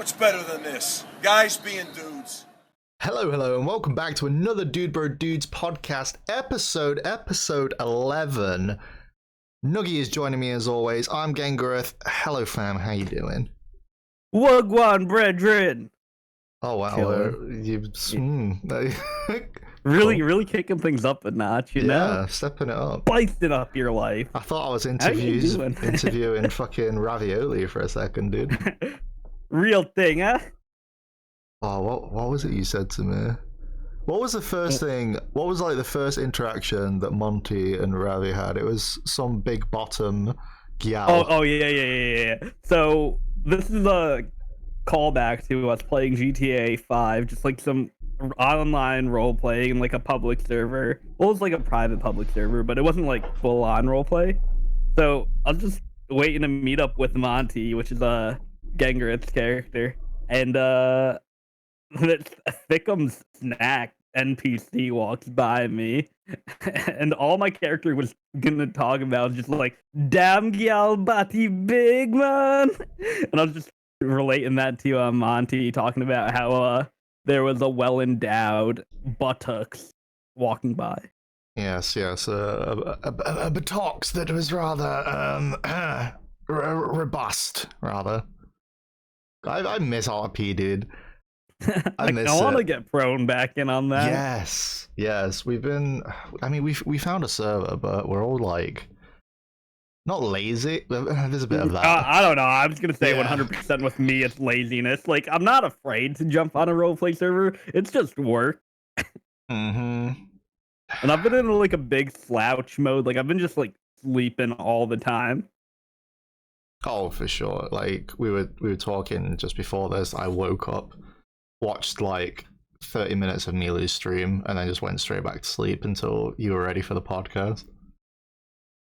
What's better than this? Guys being dudes. Hello, and welcome back to another DudeBroDudes podcast episode 11. Nuggy is joining me as always. I'm Gengareth. Hello, fam. How you doing? Wagwan, brethren. Oh wow, Really kicking things up a notch, you know? Yeah, stepping it up. Spicing up your life. I thought I was doing? interviewing fucking Ravioli for a second, dude. Real thing, huh? Oh, what was it you said to me? What was the first thing? What was like the first interaction that Monty and Ravi had? It was some big bottom gal. Oh yeah. So this is a callback to us playing GTA 5, just like some online role playing in like a public server. Well, it was like a private public server, but it wasn't like full on role play. So I was just waiting to meet up with Monty, which is a Gengareth's character, and Thickums Snack NPC walks by me, and all my character was gonna talk about just like, damn gal body big man, and I was just relating that to Monty talking about how there was a well-endowed buttocks walking by. Yes, a buttocks that was rather robust, rather. I miss RP, dude. I want to get prone back in on that. Yes. We've been. I mean, we found a server, but we're all like not lazy. There's a bit of that. I don't know. I'm just gonna say 100% with me, it's laziness. Like, I'm not afraid to jump on a roleplay server. It's just work. Mm-hmm. And I've been in like a big slouch mode. Like, I've been just like sleeping all the time. Oh, for sure. Like we were talking just before this. I woke up, watched like 30 minutes of Milu's stream, and then just went straight back to sleep until you were ready for the podcast.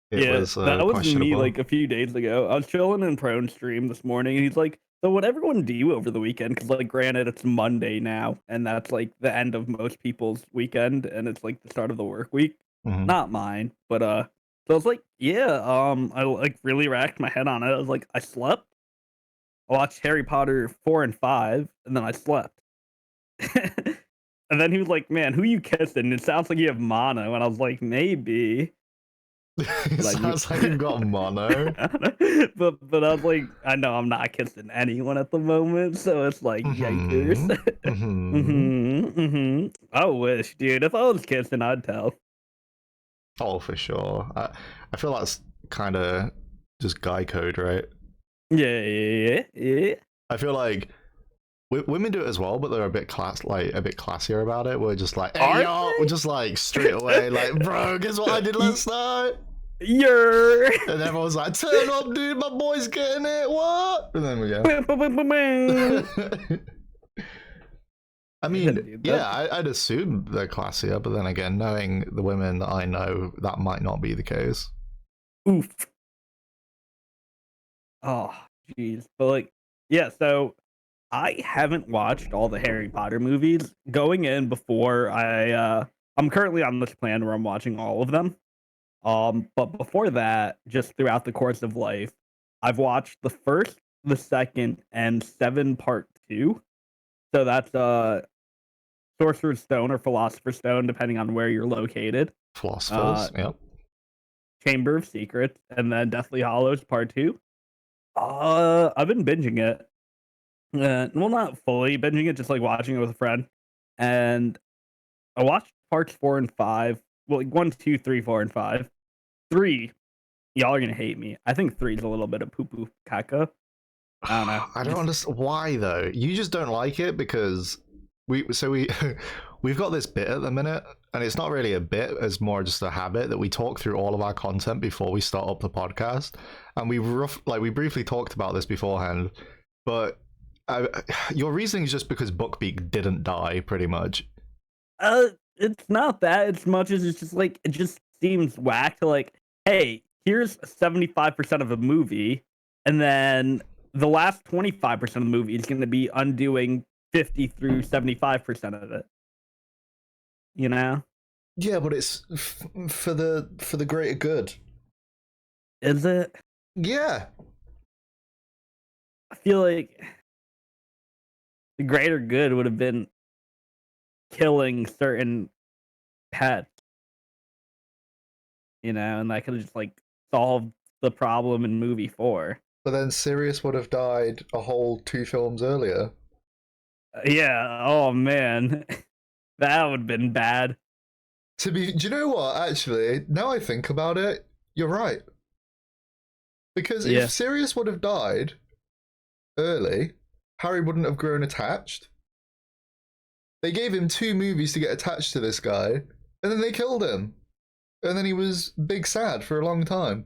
That was me like a few days ago. I was chilling in Prone stream this morning, and he's like, so what everyone do over the weekend? Because like, granted, it's Monday now, and that's like the end of most people's weekend, and it's like the start of the work week. Mm-hmm. Not mine, but so I was like, I like really racked my head on it. I was like, I slept. I watched Harry Potter 4 and 5, and then I slept. And then he was like, man, who you kissing? It sounds like you have mono. And I was like, maybe. It sounds like you've got mono. but I was like, I know I'm not kissing anyone at the moment, so it's like, yikers. I wish, dude. If I was kissing, I'd tell. Oh, for sure. I feel that's kind of just guy code, right? Yeah. I feel like women do it as well, but they're a bit classier about it. We're just like, hey, yo, we're just like straight away, like, bro, guess what I did last night? And everyone's like, turn up, dude, my boy's getting it. What? And then we go. I mean, yeah, I'd assume they're classier, but then again, knowing the women that I know, that might not be the case. Oof. Oh, jeez. But like, yeah, so I haven't watched all the Harry Potter movies. Going in before I'm currently on this plan where I'm watching all of them. But before that, just throughout the course of life, I've watched the first, the second, and 7 part 2. So that's Sorcerer's Stone or Philosopher's Stone, depending on where you're located. Philosophers, yep. Chamber of Secrets, and then Deathly Hallows Part 2. I've been binging it. Well, not fully binging it, just like watching it with a friend. And I watched parts 4 and 5. Well, like 1, 2, 3, 4, and 5. 3, y'all are gonna hate me. I think 3 is a little bit of poo-poo caca. I don't know. I don't understand why though. You just don't like it because we've got this bit at the minute, and it's not really a bit, it's more just a habit that we talk through all of our content before we start up the podcast. And we briefly talked about this beforehand, but your reasoning is just because Buckbeak didn't die, pretty much. It's not that as much as it's just like, it just seems whack to like, hey, here's 75% of a movie, and then the last 25% of the movie is going to be undoing 50 through 75% of it. You know? Yeah, but it's for the greater good. Is it? Yeah. I feel like the greater good would have been killing certain pets, and that could have just like solved the problem in movie 4. But then Sirius would have died a whole 2 films earlier. Yeah, oh man. That would have been bad. Do you know what? Actually, now I think about it, you're right. Because Yeah. if Sirius would have died early, Harry wouldn't have grown attached. They gave him 2 movies to get attached to this guy, and then they killed him. And then he was big sad for a long time.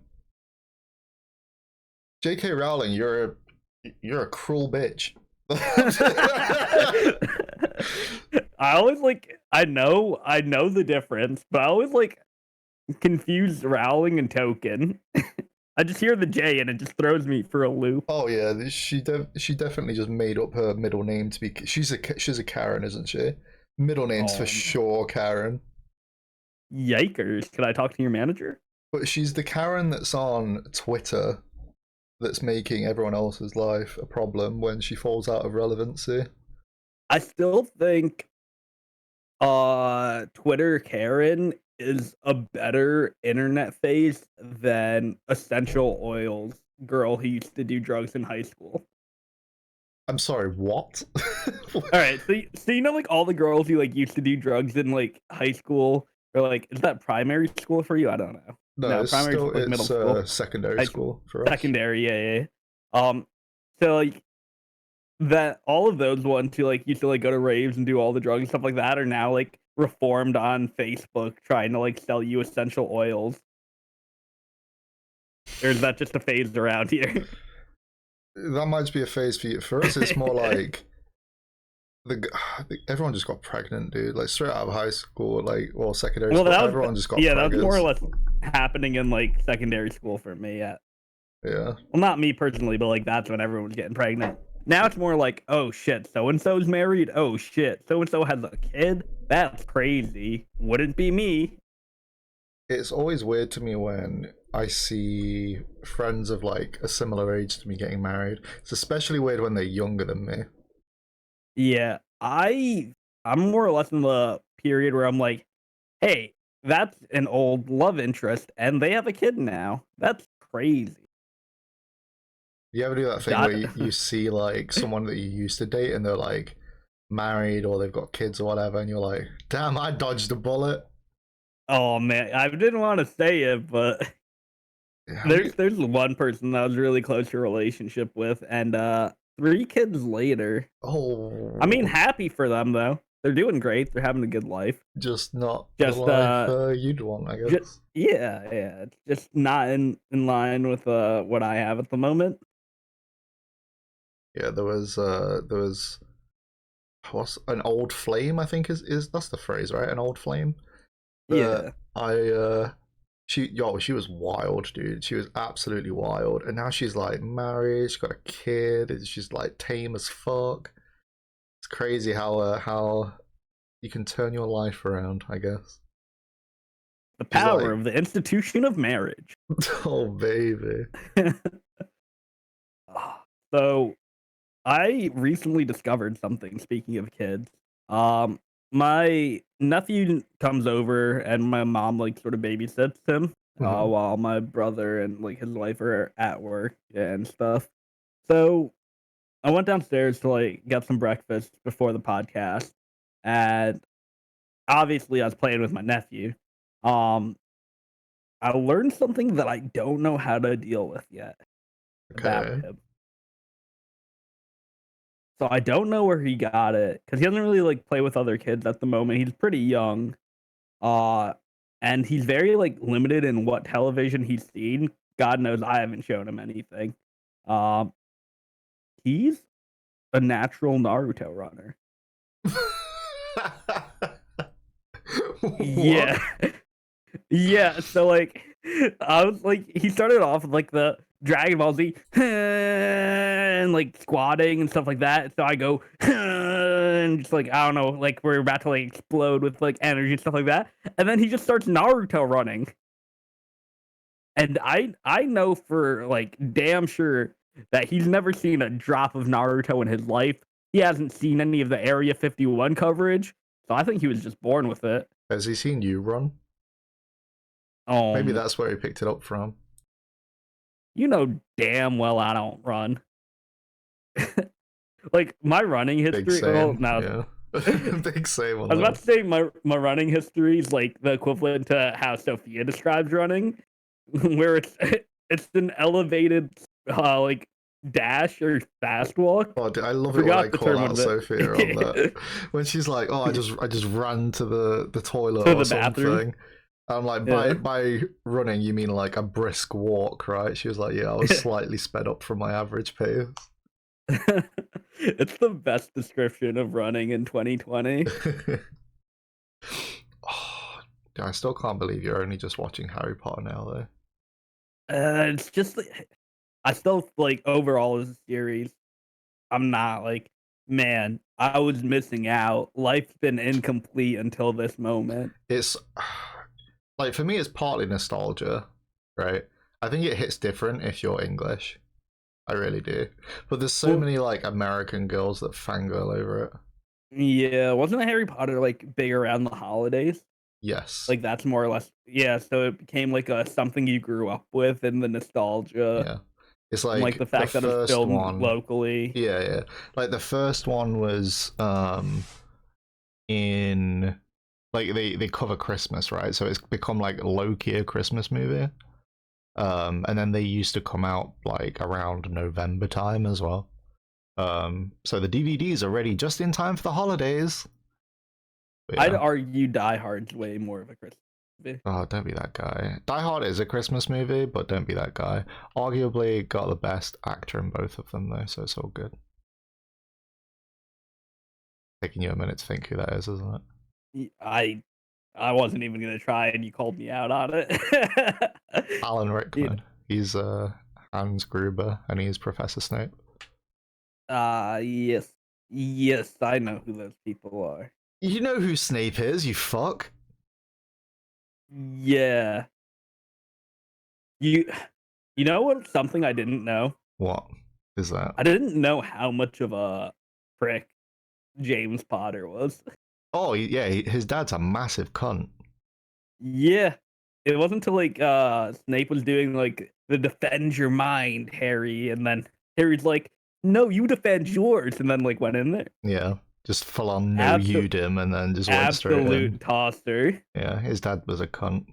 J.K. Rowling, you're a cruel bitch. I always I know the difference, but I always confuse Rowling and Token. I just hear the J and it just throws me for a loop. Oh yeah, she definitely just made up her middle name to be. She's a Karen, isn't she? Middle name's for sure Karen. Yikers! Can I talk to your manager? But she's the Karen that's on Twitter, that's making everyone else's life a problem when she falls out of relevancy. I still think Twitter Karen is a better internet face than Essential Oils girl who used to do drugs in high school. I'm sorry, what? All right, so all the girls who used to do drugs in high school, or is that primary school for you? I don't know. No, it's primary still, school, middle school, secondary school for us. Secondary, yeah. So that all of those ones who used to go to raves and do all the drugs and stuff like that are now reformed on Facebook trying to sell you essential oils. Or is that just a phase around here? That might be a phase for you. For us, it's more like everyone just got pregnant, dude. Straight out of high school, or secondary school, everyone just got pregnant. That was more or less happening in secondary school for me. Yeah. Yeah. Well, not me personally, but that's when everyone was getting pregnant. Now it's more oh shit, so and so's married. Oh shit, so and so has a kid. That's crazy. Wouldn't be me. It's always weird to me when I see friends of a similar age to me getting married. It's especially weird when they're younger than me. Yeah, I'm more or less in the period where I'm hey, that's an old love interest, and they have a kid now. That's crazy. You ever do that thing where you see someone that you used to date and they're married or they've got kids or whatever, and you're like, damn, I dodged a bullet. Oh man, I didn't want to say it, but there's one person that I was really close to a relationship with, and 3 kids later. Oh, I mean, happy for them though. They're doing great. They're having a good life. Just not the life you'd want, I guess. Yeah. It's just not in line with what I have at the moment. Yeah, there was what's an old flame, I think is that's the phrase, right? An old flame. Yeah. She was wild, dude. She was absolutely wild. And now she's married, she's got a kid, and she's tame as fuck. It's crazy how you can turn your life around, I guess. The power of the institution of marriage. Oh baby. So I recently discovered something, speaking of kids. My nephew comes over and my mom sort of babysits him while my brother and his wife are at work and stuff. So I went downstairs to get some breakfast before the podcast, and obviously I was playing with my nephew. I learned something that I don't know how to deal with yet about him. So I don't know where he got it because he doesn't really play with other kids at the moment. He's pretty young, and he's very limited in what television he's seen. God knows I haven't shown him anything. He's a natural Naruto runner. Yeah, yeah. So I was he started off with the Dragon Ball Z and squatting and stuff like that. So I go and just I don't know, we're about to explode with energy and stuff like that. And then he just starts Naruto running. And I know for damn sure that he's never seen a drop of Naruto in his life. he hasn't seen any of the Area 51 coverage, so I think he was just born with it. Has he seen you run? Maybe that's where he picked it up from. You know damn well I don't run. Like my running history. Big same. Well, no, Yeah. Big same on I was that. about to say my running history is like the equivalent to how Sophia describes running, where it's an elevated like dash or fast walk. Oh, I love it when I call out Sophia on that. When she's like, "Oh, I just ran to the toilet or something." Bathroom. I'm like, by running, you mean like a brisk walk, right? She was like, "Yeah, I was slightly sped up from my average pace." It's the best description of running in 2020. Oh, I still can't believe you're only just watching Harry Potter now, though. It's just I still like overall as a series. I'm not like, man, I was missing out. Life's been incomplete until this moment. It's like for me, it's partly nostalgia, right? I think it hits different if you're English. I really do. But there's so many like American girls that fangirl over it. Yeah, wasn't Harry Potter like big around the holidays? Yes. Like that's more or less, yeah. So it became like a something you grew up with, and the nostalgia. Yeah, it's like the fact that it's filmed locally. Yeah. Like the first one was in like they cover Christmas, right? So it's become like low-key a Christmas movie. And then they used to come out like around November time as well. So the DVDs are ready just in time for the holidays. Yeah. I'd argue Die Hard's way more of a Christmas movie. Oh, don't be that guy. Die Hard is a Christmas movie, but don't be that guy. Arguably got the best actor in both of them, though, so it's all good. Taking you a minute to think who that is, isn't it? I wasn't even gonna try, and you called me out on it. Alan Rickman. Yeah. He's Hans Gruber, and he's Professor Snape. Yes, I know who those people are. You know who Snape is, you fuck. Yeah. You know what? Something I didn't know. What is that? I didn't know how much of a prick James Potter was. Oh yeah, his dad's a massive cunt. Yeah, it wasn't until like Snape was doing like the defend your mind, Harry, and then Harry's like, "No, you defend yours," and then like went in there. Yeah, just full on no you'd him, and then just went straight in. Absolute tosser. Yeah, his dad was a cunt.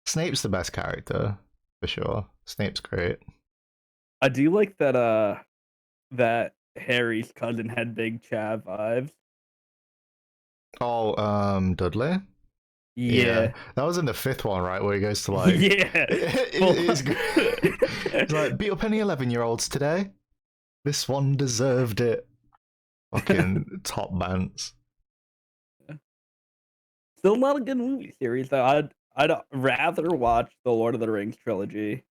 Snape's the best character for sure. Snape's great. I do like that. That Harry's cousin had big Chav vibes. Oh, Dudley? Yeah. That was in the 5th one, right? Where he goes to like... Yeah. He's like, beat up any 11-year-olds today? This one deserved it. Fucking top bands. Still not a good movie series, though. I'd rather watch the Lord of the Rings trilogy.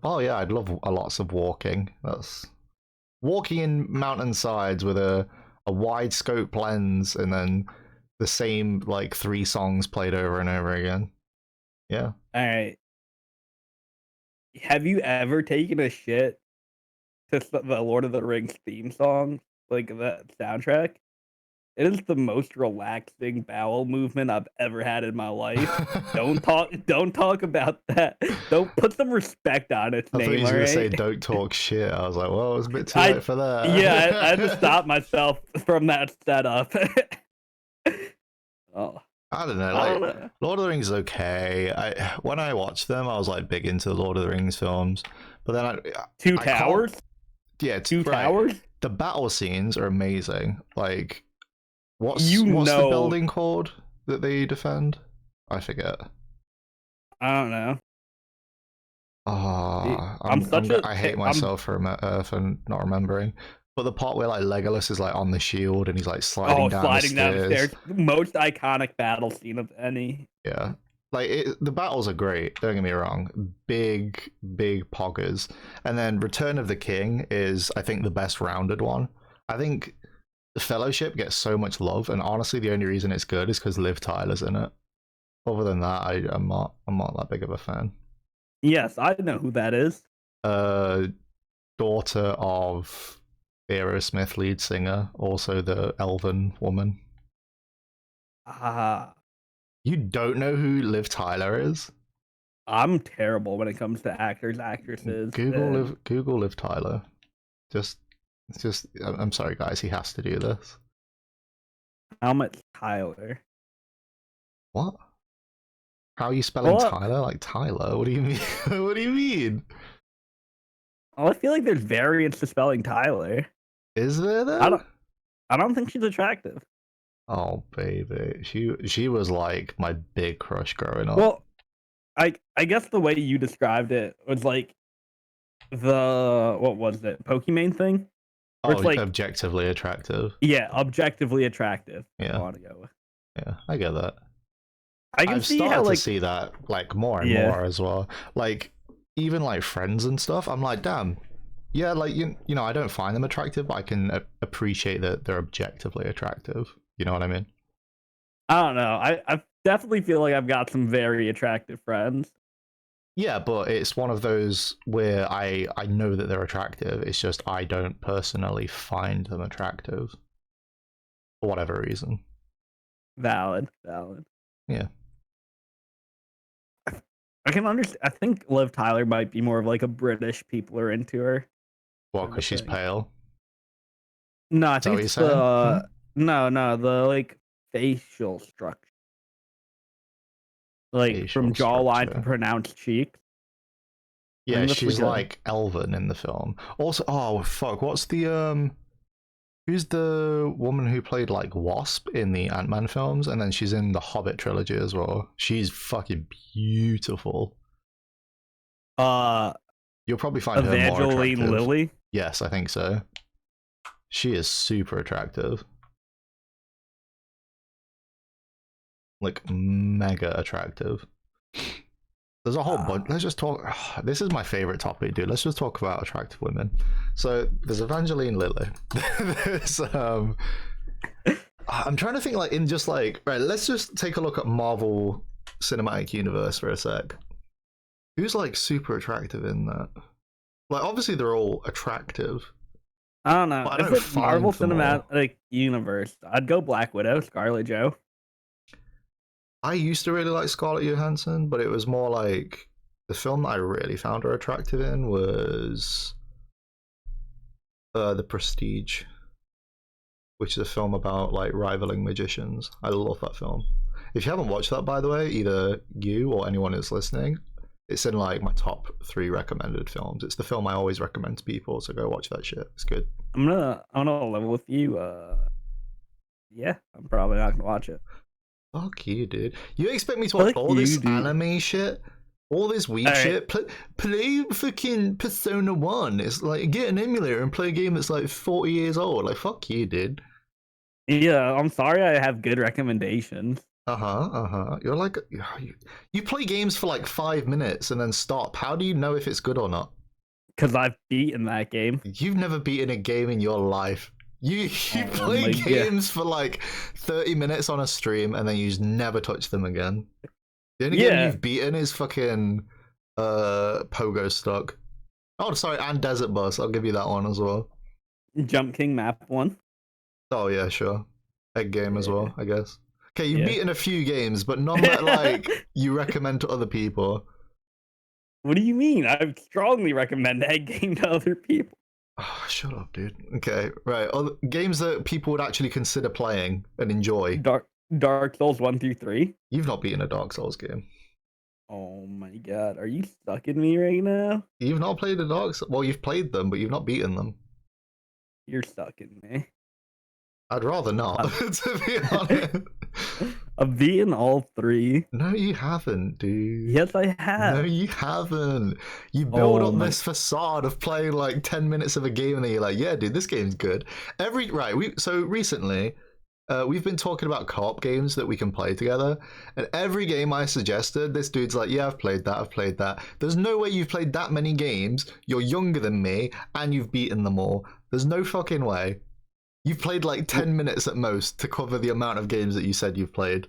Oh, yeah, I'd love lots of walking. That's... Walking in mountainsides with a wide scope lens and then the same like 3 songs played over and over again. Yeah. All right. Have you ever taken a shit to the Lord of the Rings theme song, like the soundtrack? It is the most relaxing bowel movement I've ever had in my life. Don't talk about that. Don't put some respect on its name. I thought you were gonna say don't talk shit. I was like, well, it was a bit too late for that. Yeah, I had to stop myself from that setup. Oh. I don't know. Lord of the Rings is okay. When I watched them, I was like big into the Lord of the Rings films. But then Two Towers? Yeah, Two Towers? The battle scenes are amazing. Like what's the building called that they defend? I forget. I don't know. Oh, I hate myself for not remembering. But the part where like Legolas is like on the shield and he's like sliding down the stairs. Most iconic battle scene of any. Yeah, like the battles are great. Don't get me wrong, big poggers. And then Return of the King is, I think, the best rounded one. I think the Fellowship gets so much love, and honestly, the only reason it's good is because Liv Tyler's in it. Other than that, I'm not that big of a fan. Yes, I know who that is. Daughter of Aerosmith lead singer, also the elven woman. You don't know who Liv Tyler is? I'm terrible when it comes to actors, actresses. Google Liv Tyler. I'm sorry, guys. He has to do this. Helmut Tyler. What? How are you spelling Tyler? Like Tyler? What do you mean? What do you mean? Well, I feel like there's variants to spelling Tyler. Is there though? I don't think she's attractive. Oh baby, she was like my big crush growing up. Well, I guess the way you described it was like what was it? Pokemon thing? Oh, like objectively attractive. Yeah, objectively attractive. Yeah, I want to go with. Yeah, I get that. I've started to see that like more and more as well. Like even like friends and stuff. I'm like, damn. Yeah, like you know, I don't find them attractive, but I can appreciate that they're objectively attractive. You know what I mean? I don't know. I definitely feel like I've got some very attractive friends. Yeah, but it's one of those where I know that they're attractive. It's just I don't personally find them attractive for whatever reason. Valid. Yeah. I can understand. I think Liv Tyler might be more of like a British people are into her. What? Because she's pale? No, I think it's the the like facial structure, like from jawline to pronounced cheeks. Yeah, she's like elven in the film. Also, oh fuck, what's the who's the woman who played like Wasp in the Ant-Man films, and then she's in the Hobbit trilogy as well? She's fucking beautiful. You'll probably find her more attractive. Lilly? Yes, I think so. She is super attractive. Like mega attractive. There's a whole bunch. Let's just talk. This is my favorite topic, dude. Let's just talk about attractive women. So there's Evangeline Lilly. There's I'm trying to think like in just like right. Let's just take a look at Marvel Cinematic Universe for a sec. Who's like super attractive in that? Like obviously they're all attractive. I don't know. If it's Marvel Cinematic Universe, I'd go Black Widow, Scarlett Jo. I used to really like Scarlett Johansson, but it was more like the film that I really found her attractive in was The Prestige, which is a film about like rivaling magicians. I love that film. If you haven't watched that, by the way, either you or anyone who's listening, it's in like my top 3 recommended films. It's the film I always recommend to people, so go watch that shit. It's good. I'm gonna level with you. Yeah, I'm probably not gonna watch it. Fuck you, dude. You expect me to watch all this anime shit? All this weak shit? Play fucking Persona 1. It's like, get an emulator and play a game that's like 40 years old. Like, fuck you, dude. Yeah, I'm sorry I have good recommendations. You're like, you play games for like 5 minutes and then stop. How do you know if it's good or not? Because I've beaten that game. You've never beaten a game in your life. You play games for like 30 minutes on a stream and then you just never touch them again. The only game you've beaten is fucking Pogo Stuck. Oh, sorry, and Desert Bus. I'll give you that one as well. Jump King Map 1. Oh yeah, sure. Egg Game as well, I guess. Okay, you've beaten a few games, but none that like you recommend to other people. What do you mean? I would strongly recommend Egg Game to other people. Oh, shut up, dude. Okay, right. Other games that people would actually consider playing and enjoy. Dark Souls 1 through 3. You've not beaten a Dark Souls game. Oh my god, are you sucking me right now? You've not played a Dark Souls. Well, you've played them, but you've not beaten them. You're sucking me. I'd rather not, to be honest. I've beaten all 3. No, you haven't, dude. Yes, I have. No, you haven't. You build up this facade of playing like 10 minutes of a game and then you're like, yeah, dude, this game's good. So recently, we've been talking about co-op games that we can play together, and every game I suggested, this dude's like, yeah, I've played that. There's no way you've played that many games, you're younger than me, and you've beaten them all. There's no fucking way. You've played like 10 minutes at most to cover the amount of games that you said you've played.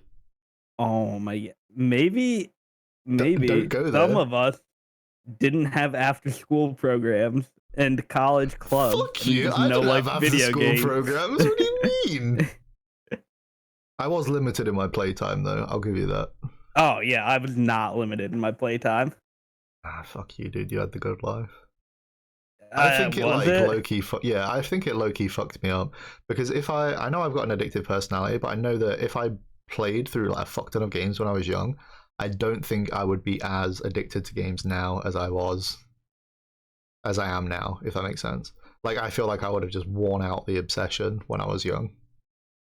Oh my god. Maybe don't go there. Some of us didn't have after school programs and college club. Fuck and you! just I no didn't like have video after-school games. programs. What do you mean? I was limited in my playtime, though. I'll give you that. Oh yeah, I was not limited in my playtime. Ah, fuck you, dude. You had the good life. I think it Was like it? low-key yeah, I think it low-key fucked me up because if I know I've got an addictive personality, but I know that if I played through like a fuck ton of games when I was young, I don't think I would be as addicted to games now as I am now, if that makes sense. Like I feel like I would have just worn out the obsession when I was young.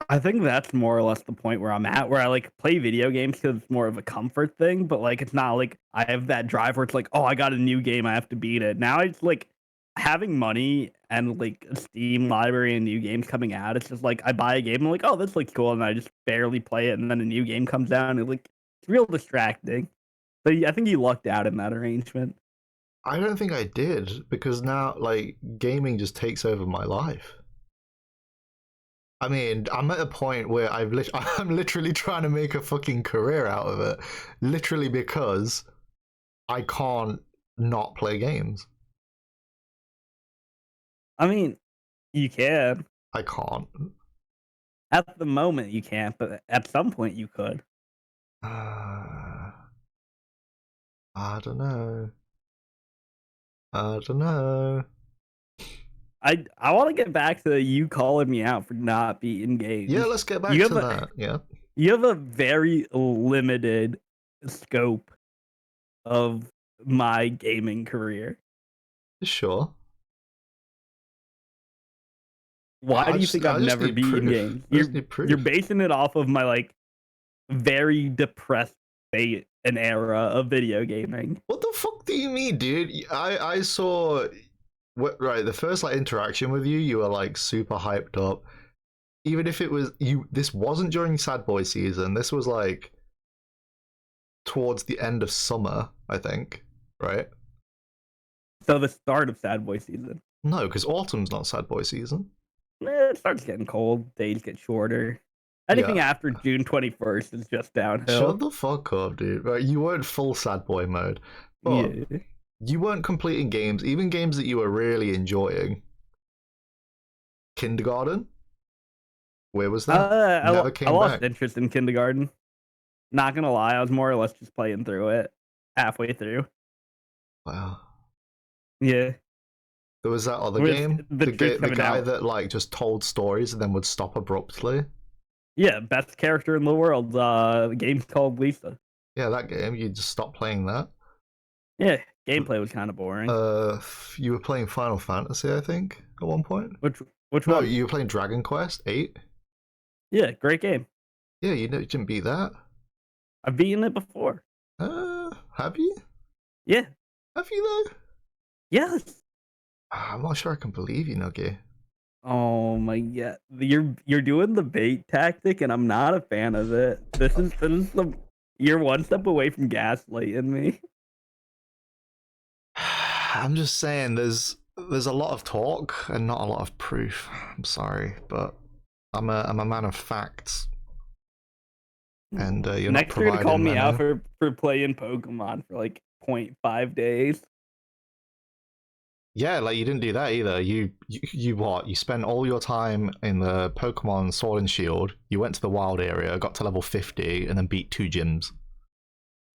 I think that's more or less the point where I'm at, where I like play video games because it's more of a comfort thing, but like it's not like I have that drive where it's like, oh, I got a new game, I have to beat it. Now it's like having money and like a Steam library and new games coming out. It's just like I buy a game, I'm like, oh, this looks cool, and I just barely play it, and then a new game comes out, and it's real distracting. So I think you lucked out in that arrangement. I don't think I did because now like gaming just takes over my life. I mean, I'm at a point where I'm literally trying to make a fucking career out of it, literally because I can't not play games. I mean, you can. I can't. At the moment, you can't, but at some point, you could. I don't know. I don't know. I want to get back to you calling me out for not beating games. Yeah, let's get back You to have that. Yeah. you have a very limited scope of my gaming career. Sure. Why do you think I I've just never need beaten proof. games? I just need proof. You're basing it off of my like very depressed fate and era of video gaming. What the fuck do you mean, dude? I saw right, the first like interaction with you, you were like super hyped up. Even if it was you, this wasn't during Sad Boy season. This was like towards the end of summer, I think, right? So the start of Sad Boy season. No, because autumn's not Sad Boy season. It starts getting cold. Days get shorter. Anything after June 21st is just downhill. Shut the fuck up, dude. Right, you weren't full Sad Boy mode, but Yeah. you weren't completing games, even games that you were really enjoying. Kindergarten? Where was that? I lost interest in kindergarten. Not gonna lie, I was more or less just playing through it halfway through. Wow. Yeah. There was that other game, the guy that like just told stories and then would stop abruptly. Yeah, best character in the world. The game's called Lisa. Yeah, that game. You just stopped playing that. Yeah, gameplay was kind of boring. You were playing Final Fantasy, I think, at one point. Which No, one? you were playing Dragon Quest 8. Yeah, great game. Yeah, you didn't beat that. I've beaten it before. Have you? Yeah. Have you though? Yes. I'm not sure I can believe you, Nuggy. Oh my god, you're doing the bait tactic, and I'm not a fan of it. This is you're one step away from gaslighting me. I'm just saying, there's a lot of talk and not a lot of proof. I'm sorry, but I'm a man of facts. And you're next not year to call me memo. out for playing Pokemon for like 0.5 days. Yeah, like you didn't do that either. You what? You spent all your time in the Pokemon Sword and Shield. You went to the wild area, got to level 50, and then beat 2 gyms.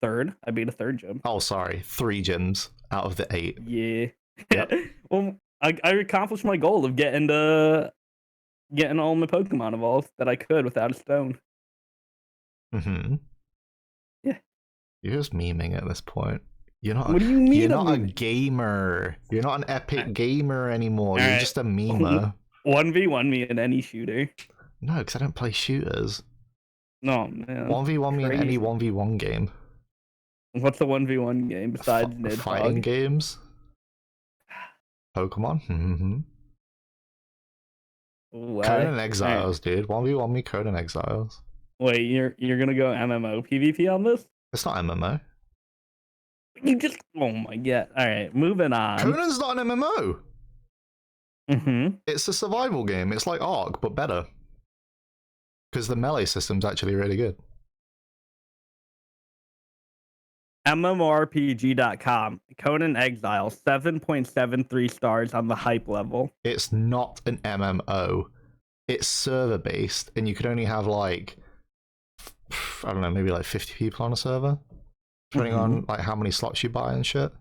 I beat a 3rd gym. Oh, sorry, 3 gyms out of the 8. Yeah. Yep. Well, I accomplished my goal of getting all my Pokemon evolved that I could without a stone. Mm-hmm. Yeah. You're just memeing at this point. You're not. What do you mean? You're not a gamer. You're not an epic gamer anymore. You're just a memer. 1v1 me in any shooter. No, because I don't play shooters. No, man. 1v1 me in any 1v1 game. What's the 1v1 game besides Nidhogg? Fighting games? Pokemon? Mm-hmm. Conan Exiles, dude. 1v1 me Conan Exiles. Wait, you're gonna go MMO PvP on this? It's not MMO. You just oh my god. Alright, moving on. Conan's not an MMO. Mm-hmm. It's a survival game. It's like Ark, but better. Because the melee system's actually really good. MMORPG.com. Conan Exile, 7.73 stars on the hype level. It's not an MMO. It's server based, and you could only have like, I don't know, maybe like 50 people on a server, depending on like how many slots you buy and shit.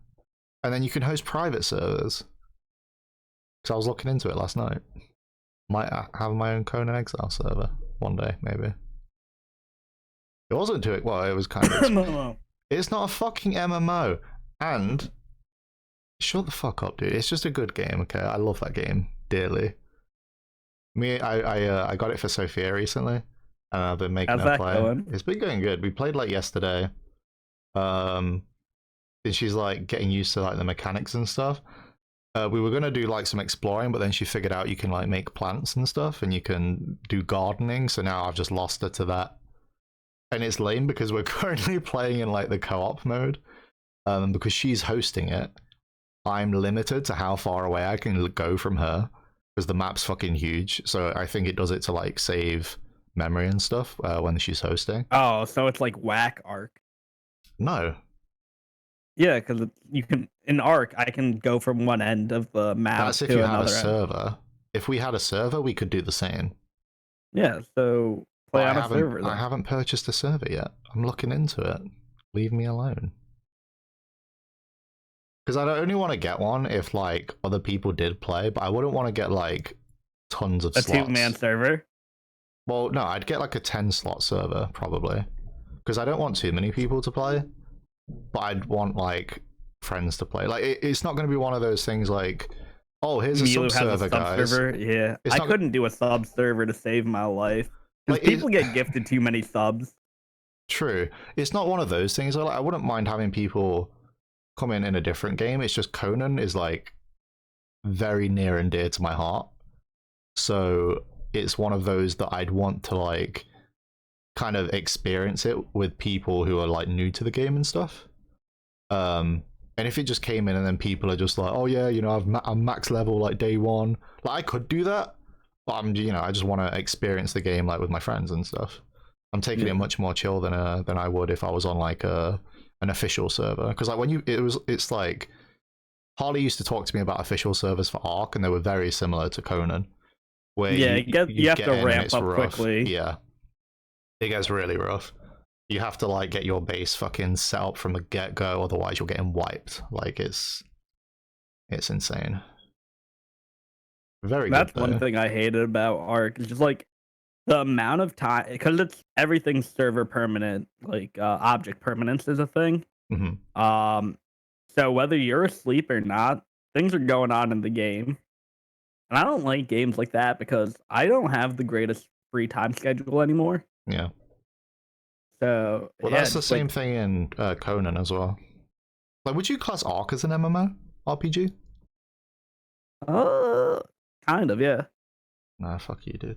And then you can host private servers. Because I was looking into it last night. Might have my own Conan Exile server one day, maybe. It wasn't too well. It was kind of. It's not a fucking MMO. And shut the fuck up, dude. It's just a good game. Okay, I love that game dearly. I got it for Sophia recently, and I've been making her play. Going? It's been going good. We played like yesterday. And she's like getting used to like the mechanics and stuff. We were gonna do like some exploring, but then she figured out you can like make plants and stuff, and you can do gardening. So now I've just lost her to that, and it's lame because we're currently playing in like the co-op mode. Because she's hosting it, I'm limited to how far away I can go from her because the map's fucking huge. So I think it does it to like save memory and stuff when she's hosting. Oh, so it's like whack Ark. No. Yeah, because you can in Ark, I can go from one end of the map. That's if to you had a end. server. If we had a server, we could do the same. Yeah, so play on a server. I haven't purchased a server yet. I'm looking into it. Leave me alone. Because I only want to get one if like other people did play, but I wouldn't want to get like tons of slots. A 2-man server? Well, no, I'd get like a 10-slot server probably. Because I don't want too many people to play. But I'd want like friends to play. Like it's not going to be one of those things like, oh, here's a sub server, guys. Yeah, I couldn't do a sub server to save my life because like, people get gifted too many subs. True, it's not one of those things. I wouldn't mind having people come in a different game. It's just Conan is like very near and dear to my heart, so it's one of those that I'd want to like kind of experience it with people who are like new to the game and stuff. And if it just came in and then people are just like, oh yeah, you know, I'm max level like day one, like I could do that, but I just want to experience the game like with my friends and stuff. I'm taking it much more chill than I would if I was on like an official server, because like when it's like Harley used to talk to me about official servers for Ark, and they were very similar to Conan, where you have to ramp up quickly. Yeah. It gets really rough. You have to like get your base fucking set up from the get-go, otherwise you're getting wiped. Like it's insane. Very good. That's one thing I hated about Ark. It's just like the amount of time, because it's everything's server permanent. Like object permanence is a thing. So whether you're asleep or not, things are going on in the game, and I don't like games like that because I don't have the greatest free time schedule anymore. Yeah. So well, that's the same thing in Conan as well. Like, would you class Ark as an MMO RPG? Kind of, yeah. Nah, fuck you, dude.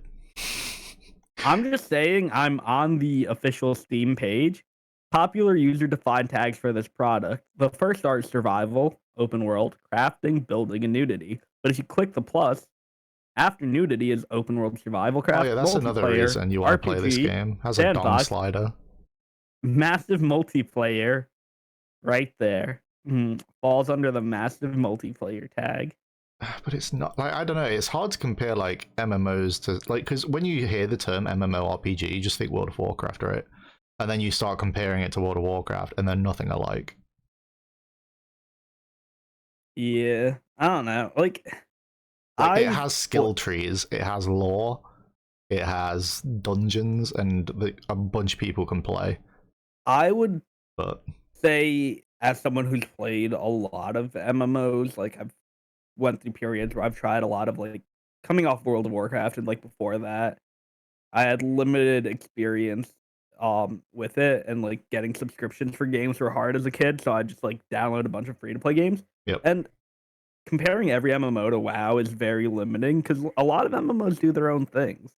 I'm just saying, I'm on the official Steam page. Popular user-defined tags for this product. The first are survival, open world, crafting, building, and nudity. But if you click the plus, after nudity is open world survival craft. Oh yeah, that's another reason you want to play this game. Has a DOM slider. Massive multiplayer, right there. Falls under the massive multiplayer tag. But it's not like, I don't know. It's hard to compare like MMOs to like, because when you hear the term MMORPG, you just think World of Warcraft, right? And then you start comparing it to World of Warcraft, and they're nothing alike. Yeah, I don't know. Like it has skill trees, it has lore, it has dungeons, and a bunch of people can play. I would say, as someone who's played a lot of MMOs, like I've went through periods where I've tried a lot of like coming off World of Warcraft, and like before that, I had limited experience with it, and like getting subscriptions for games were hard as a kid, so I just like download a bunch of free to play games. Yep. And comparing every MMO to WoW is very limiting because a lot of MMOs do their own things.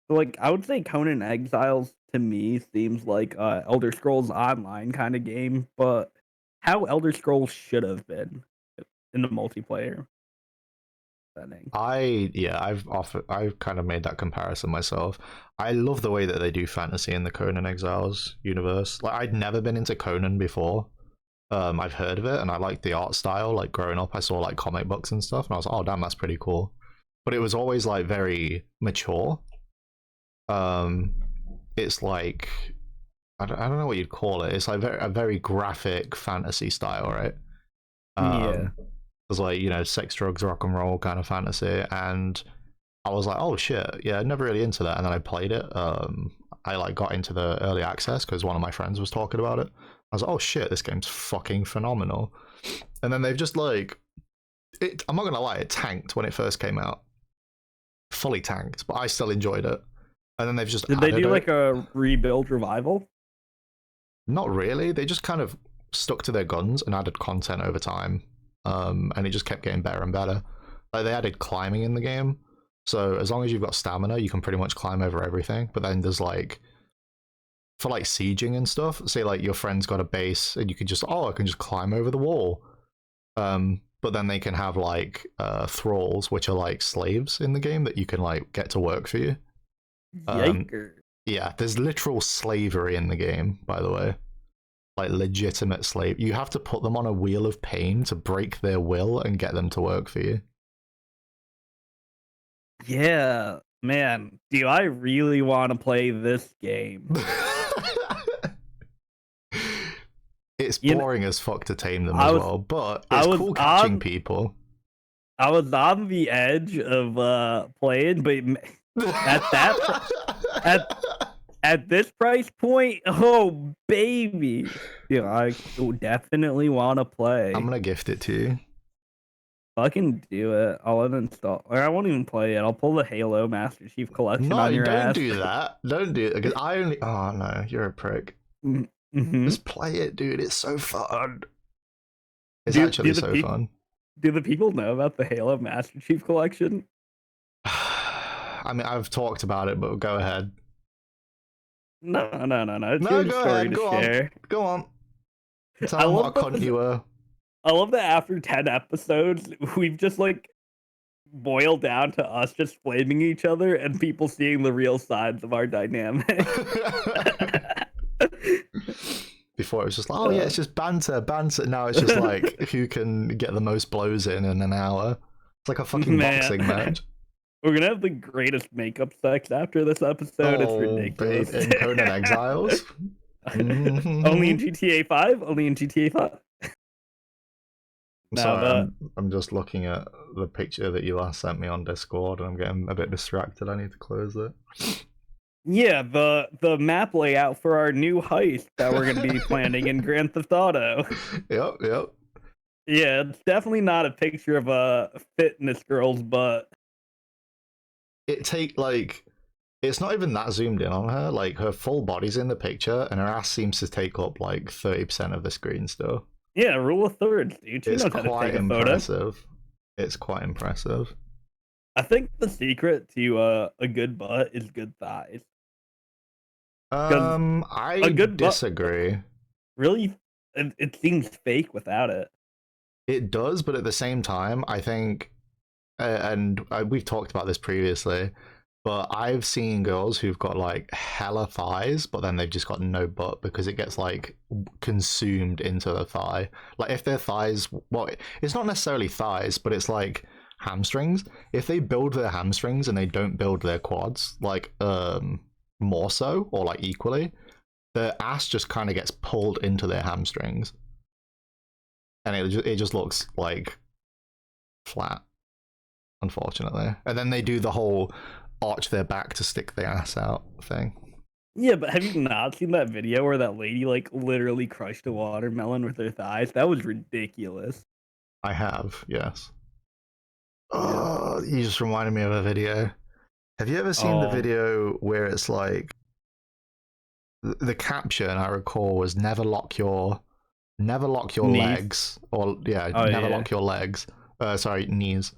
So, like, I would say Conan Exiles to me seems like Elder Scrolls Online kind of game, but how Elder Scrolls should have been in the multiplayer. setting. I've kind of made that comparison myself. I love the way that they do fantasy in the Conan Exiles universe. Like, I'd never been into Conan before. I've heard of it, and I liked the art style. Like, growing up, I saw like comic books and stuff, and I was like, oh damn, that's pretty cool. But it was always like very mature. It's like, I don't know what you'd call it. It's like a very graphic fantasy style, right? Yeah. There's like, you know, sex, drugs, rock and roll kind of fantasy, and I was like, oh shit, yeah, never really into that. And then I played it. I like got into the early access because one of my friends was talking about it. I was like, oh shit, this game's fucking phenomenal. And then they've just like, I'm not gonna lie, it tanked when it first came out, fully tanked, but I still enjoyed it. And then they've just Did they do like a rebuild revival? Not really. They just kind of stuck to their guns and added content over time. And it just kept getting better and better. Like, they added climbing in the game, so as long as you've got stamina, you can pretty much climb over everything. But then there's like, for like sieging and stuff, say like your friend's got a base and you can just, I can just climb over the wall. But then they can have like thralls, which are like slaves in the game that you can like get to work for you. Yeah, there's literal slavery in the game, by the way. Like, legitimate slave. You have to put them on a wheel of pain to break their will and get them to work for you. Yeah, man. Do I really want to play this game? It's boring as fuck to tame them as well, but it's cool catching people. I was on the edge of playing, but at this price point, oh baby, yeah, I definitely want to play. I'm gonna gift it to you. Fucking do it. I'll uninstall, or I won't even play it. I'll pull the Halo Master Chief Collection on your ass. No, don't do that. Don't do it, because I only. Oh no, you're a prick. Mm-hmm. Just play it, dude. It's so fun. It's actually so fun. Do the people know about the Halo Master Chief Collection? I mean, I've talked about it, but go ahead. No. It's your story to share. Go on. Tell them what a cunt you were. I love that after 10 episodes, we've just like boiled down to us just flaming each other and people seeing the real sides of our dynamic. Before it was just like, oh yeah, it's just banter. Now it's just like, who can get the most blows in an hour. It's like a fucking boxing match. We're gonna have the greatest makeup sex after this episode. It's ridiculous. In Conan Exiles? Only in GTA 5? Only in GTA 5? Sorry, I'm just looking at the picture that you last sent me on Discord and I'm getting a bit distracted. I need to close it. Yeah, the map layout for our new heist that we're going to be planning in Grand Theft Auto. Yep. Yeah, it's definitely not a picture of a fitness girl's butt. It's not even that zoomed in on her. Like, her full body's in the picture and her ass seems to take up like 30% of the screen still. Yeah, rule of thirds, dude. It's quite impressive. It's quite impressive. I think the secret to a good butt is good thighs. I disagree. Butt, really, it seems fake without it. It does, but at the same time, I think, we've talked about this previously, but I've seen girls who've got like hella thighs, but then they've just got no butt because it gets like consumed into the thigh. Like, if their thighs, well, it's not necessarily thighs, but it's like hamstrings. If they build their hamstrings and they don't build their quads, like more so or like equally, their ass just kind of gets pulled into their hamstrings, and it just looks like flat, unfortunately. And then they do the whole arch their back to stick their ass out thing. Yeah, but have you not seen that video where that lady like literally crushed a watermelon with her thighs? That was ridiculous. I have, yes. Oh, you just reminded me of a video. Have you ever seen the video where it's like the caption I recall was never lock your legs, or never lock your legs. Knees.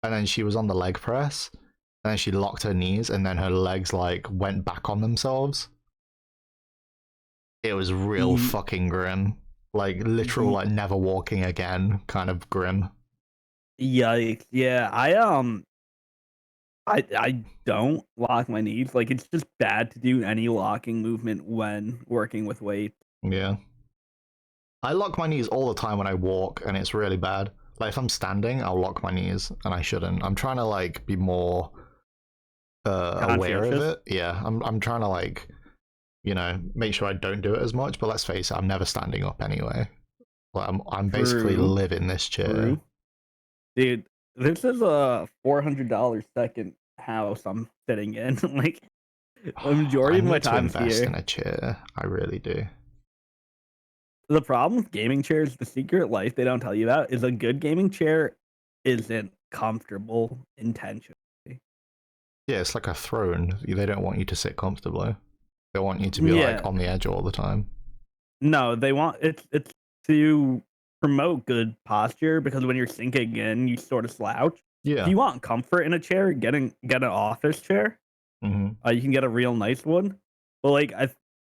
And then she was on the leg press, and then she locked her knees, and then her legs like went back on themselves. It was real fucking grim. Like literal like never walking again kind of grim. Yikes. Yeah, I don't lock my knees. Like, it's just bad to do any locking movement when working with weight. Yeah. I lock my knees all the time when I walk, and it's really bad. Like, if I'm standing, I'll lock my knees, and I shouldn't. I'm trying to, like, be more aware of Conscientious. it. Yeah, I'm trying to, like, you know, make sure I don't do it as much, but let's face it, I'm never standing up anyway. Like, I'm basically True. living this chair. True. Dude, this is a $400 second house I'm sitting in. Like, the majority I of my need to time's invest here. in a chair. I really do. The problem with gaming chairs, the secret life they don't tell you about, is a good gaming chair isn't comfortable intentionally. Yeah, it's like a throne. They don't want you to sit comfortably. They want you to be like Yeah. on the edge all the time. No, they want it's to promote good posture because when you're sinking in, you sort of slouch. If Yeah. you want comfort in a chair, get an office chair. You can get a real nice one. But like I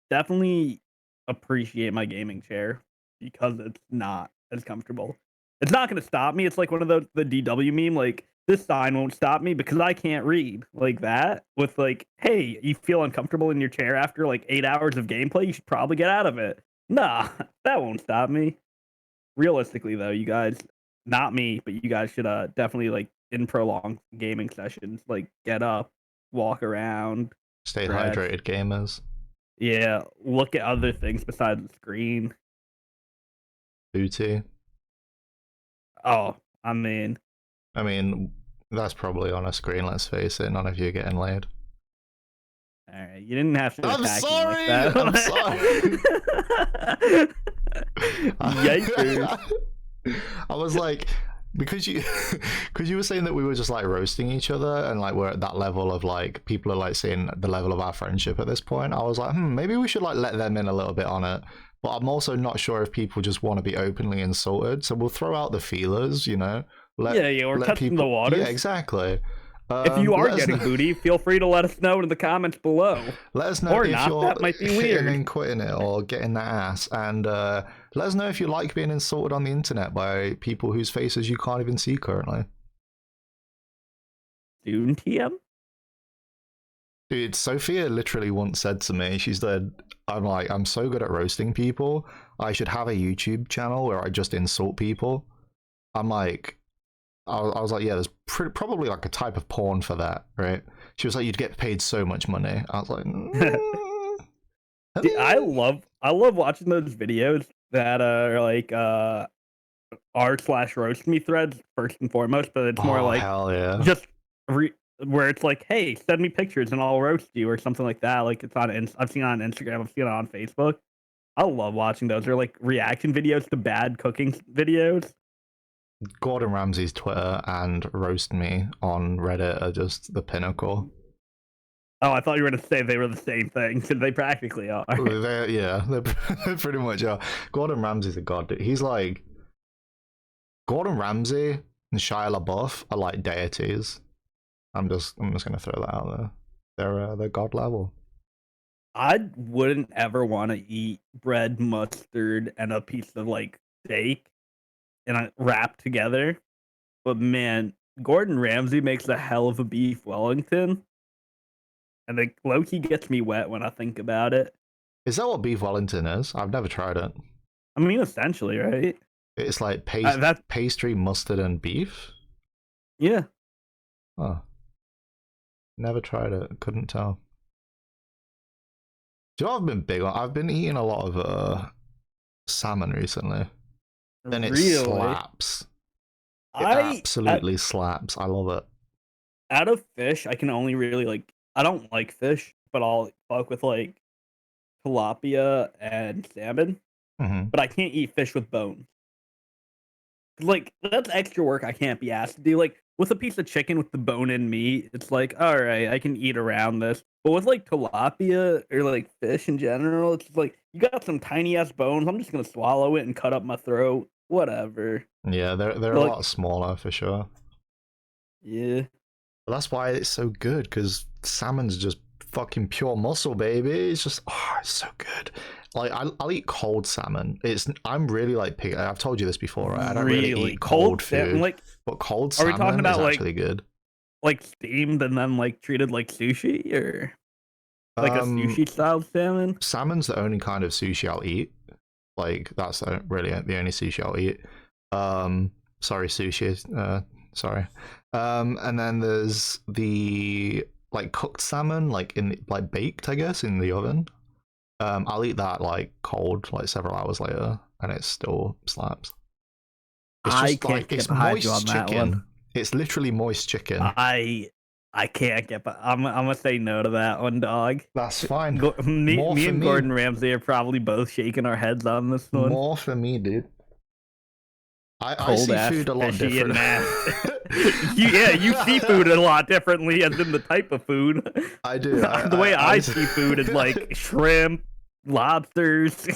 definitely appreciate my gaming chair because it's not as comfortable. It's not gonna stop me. It's like one of those the DW meme, like this sign won't stop me because I can't read. Like that with like, hey, you feel uncomfortable in your chair after like 8 hours of gameplay, you should probably get out of it. Nah, that won't stop me. Realistically though, you guys, not me, but you guys should definitely like in prolonged gaming sessions, like get up, walk around, Stay stretch. hydrated, gamers. Yeah, look at other things besides the screen. Booty. Oh, I mean, that's probably on a screen, let's face it. None of you are getting laid. all right, you didn't have to I'm attack sorry! me like that. I'm sorry! Yikers. I was like, because you were saying that we were just like roasting each other and like we're at that level of like people are like seeing the level of our friendship at this point. I was like, maybe we should like let them in a little bit on it. But I'm also not sure if people just want to be openly insulted. So we'll throw out the feelers, you know. Yeah, we're testing the waters. Yeah, exactly. If you are getting booty, feel free to let us know in the comments below. Let us know or if not, you're that might be hitting weird. and quitting it or getting that ass. And let us know if you like being insulted on the internet by people whose faces you can't even see currently. Dune TM? Dude, Sophia literally once said to me, she said, I'm so good at roasting people. I should have a YouTube channel where I just insult people. I'm like, I was like, yeah, there's probably like a type of porn for that, right? She was like, you'd get paid so much money. I was like, Dude, I love watching those videos that are like r/roast me threads first and foremost, but it's more like hell yeah. just where it's like, hey, send me pictures and I'll roast you or something like that. Like it's on I've seen it on Instagram, I've seen it on Facebook. I love watching those. They're like reaction videos to bad cooking videos. Gordon Ramsay's Twitter and Roast Me on Reddit are just the pinnacle. Oh, I thought you were going to say they were the same thing, because they practically are. They pretty much are. Gordon Ramsay's a god. He's like... Gordon Ramsay and Shia LaBeouf are like deities. I'm just going to throw that out there. They're god level. I wouldn't ever want to eat bread, mustard, and a piece of like steak and I wrapped together. But man, Gordon Ramsay makes a hell of a beef Wellington. And like low-key gets me wet when I think about it. Is that what beef Wellington is? I've never tried it. I mean, essentially, right? It's like pastry, mustard, and beef? Yeah. Oh. Never tried it. Couldn't tell. Do you know what I've been big on? I've been eating a lot of salmon recently. And it slaps. It absolutely slaps. I love it. Out of fish, I can only really like... I don't like fish, but I'll fuck with like tilapia and salmon. But I can't eat fish with bones. Like, that's extra work I can't be asked to do. Like, with a piece of chicken with the bone in meat, it's like, all right, I can eat around this. But with like tilapia or like fish in general, it's like, you got some tiny ass bones. I'm just gonna swallow it and cut up my throat. Whatever. Yeah, they're a lot smaller for sure. Yeah. But that's why it's so good, because salmon's just fucking pure muscle, baby. It's just, oh, it's so good. Like, I'll eat cold salmon. I'm really like picky. I've told you this before, right? I don't really eat cold food, like, but cold are we talking salmon about is actually good. like steamed and then like treated like sushi, or like a sushi style salmon? Salmon's the only kind of sushi I'll eat. Like, that's really the only sushi I'll eat. Sorry, sushi. Sorry. And then there's the like cooked salmon, like baked, I guess, in the oven. I'll eat that like cold, like several hours later, and it still slaps. It's just, I can't like, get it's behind you moist on that chicken. one. It's literally moist chicken. I can't get. I'm gonna say no to that one, dog. That's fine. Me and Gordon Ramsay are probably both shaking our heads on this one. More for me, dude. I see food a lot different. You see food a lot differently, as in the type of food. I do. The way I see food is like shrimp, lobsters.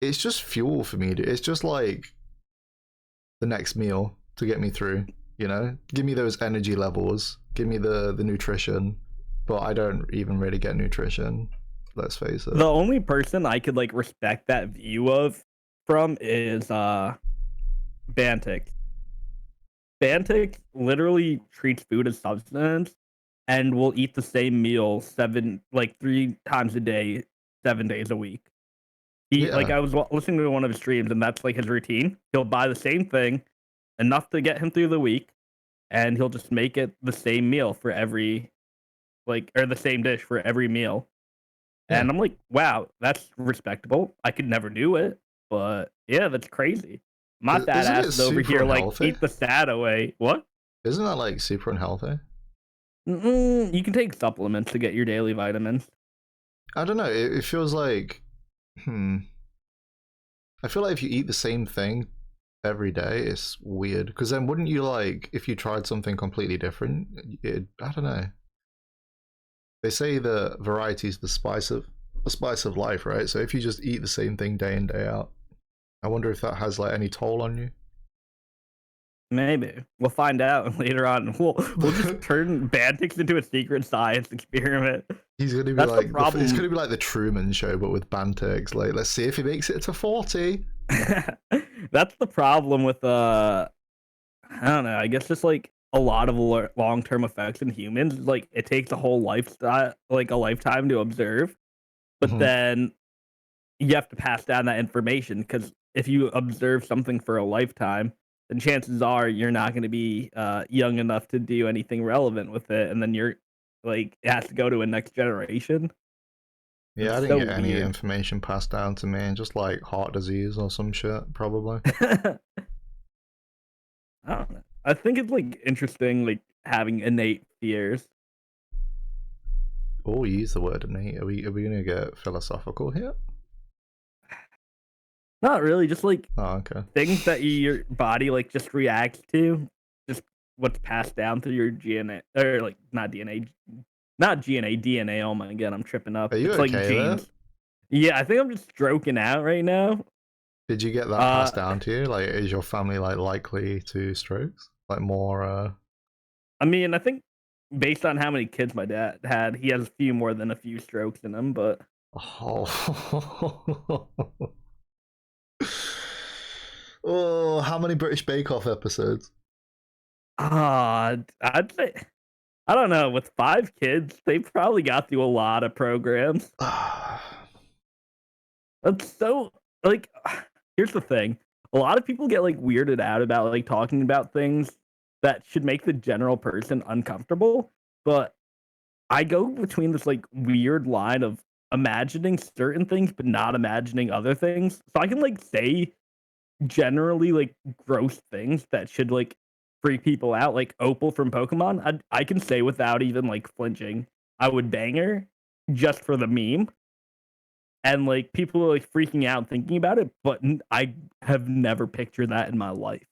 It's just fuel for me, dude. It's just like the next meal to get me through, you know? Give me those energy levels. Give me the nutrition. But I don't even really get nutrition, let's face it. The only person I could like respect that view of from is Bantix. Bantix literally treats food as substance and will eat the same meal 3 times a day, 7 days a week. Like, I was listening to one of his streams, and that's like his routine. He'll buy the same thing, enough to get him through the week, and he'll just make it the same meal for every or the same dish for every meal. Yeah. And I'm like, wow, that's respectable. I could never do it, but yeah, that's crazy. My fat ass is over here like, eat the fat away. What? Isn't that like super unhealthy? You can take supplements to get your daily vitamins. I don't know. It feels like, I feel like if you eat the same thing every day, it's weird. Because then wouldn't you like, if you tried something completely different, I don't know. They say the variety is the spice of life, right? So if you just eat the same thing day in, day out, I wonder if that has like any toll on you. Maybe we'll find out later on. We'll just turn Bantix into a secret science experiment. He's gonna be like it's gonna be like the Truman Show, but with Bantix. Like, let's see if he makes it to 40. That's the problem with I don't know. I guess just like a lot of long-term effects in humans. Like, it takes a whole lifestyle, like a lifetime, to observe, but then you have to pass down that information, because if you observe something for a lifetime, then chances are you're not going to be young enough to do anything relevant with it, and then you're like, it has to go to a next generation. Yeah, I didn't get any information passed down to me, and just like heart disease or some shit, probably. I don't know. I think it's like interesting, like having innate fears. Oh, you use the word innate. Are we gonna get philosophical here? Not really, just like okay. Things that your body like just reacts to, just what's passed down through your DNA, or like not DNA. Oh my god, I'm tripping up. Are you it's okay like genes. Yeah, I think I'm just stroking out right now. Did you get that passed down to you? Like, is your family like likely to strokes? Like more? I mean, I think based on how many kids my dad had, he has a few more than a few strokes in him. But oh, how many British Bake Off episodes? I'd say, I don't know. With 5 kids, they probably got through a lot of programs. That's so like. Here's the thing. A lot of people get like weirded out about like talking about things that should make the general person uncomfortable. But I go between this like weird line of imagining certain things but not imagining other things. So I can like say generally like gross things that should like freak people out, like Opal from Pokemon. I can say without even like flinching, I would bang her just for the meme. And like people are like freaking out thinking about it, but I have never pictured that in my life.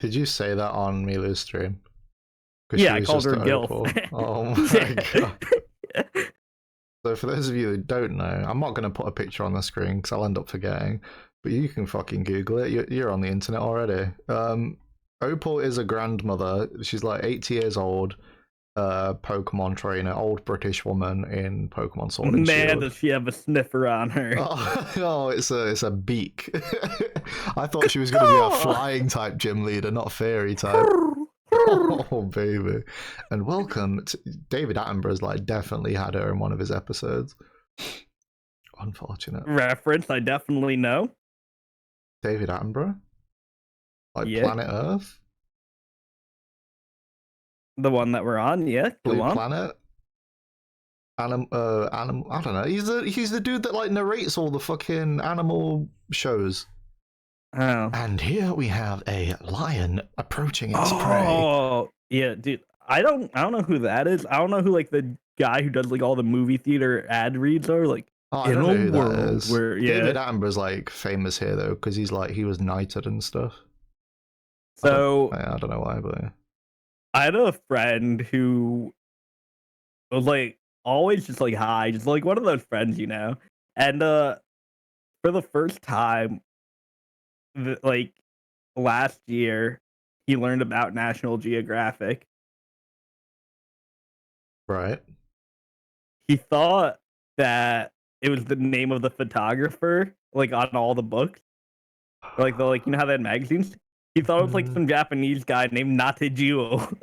Did you say that on Milu's stream? Yeah, I called her Gilf. Oh my god. So for those of you who don't know, I'm not going to put a picture on the screen because I'll end up forgetting, but you can fucking Google it. You're on the internet already. Opal is a grandmother. She's like 80 years old. Pokemon trainer, old British woman in Pokemon Sword and Man, Shield. does she have a sniffer on her? Oh, oh, it's a beak. I thought she was going to be a flying type gym leader, not fairy type. Oh, baby. And welcome to David Attenborough's like definitely had her in one of his episodes. Unfortunate. Reference, I definitely know. David Attenborough? Like Yeah. Planet Earth? The one that we're on, yeah. Blue Go on. Planet? I don't know. He's the dude that like narrates all the fucking animal shows. Oh. And here we have a lion approaching its prey. Oh, yeah, dude. I don't know who that is. I don't know who like the guy who does like all the movie theater ad reads are. Like, Oh, I in don't a know who world that is. where David Attenborough's like famous here though, because he was knighted and stuff. So I don't know why, but I had a friend who was like always just like hi, just like one of those friends, you know. And for the first time, like last year, he learned about National Geographic. right. He thought that it was the name of the photographer, like on all the books, like you know how they had magazines. He thought it was like some Japanese guy named Natejuo.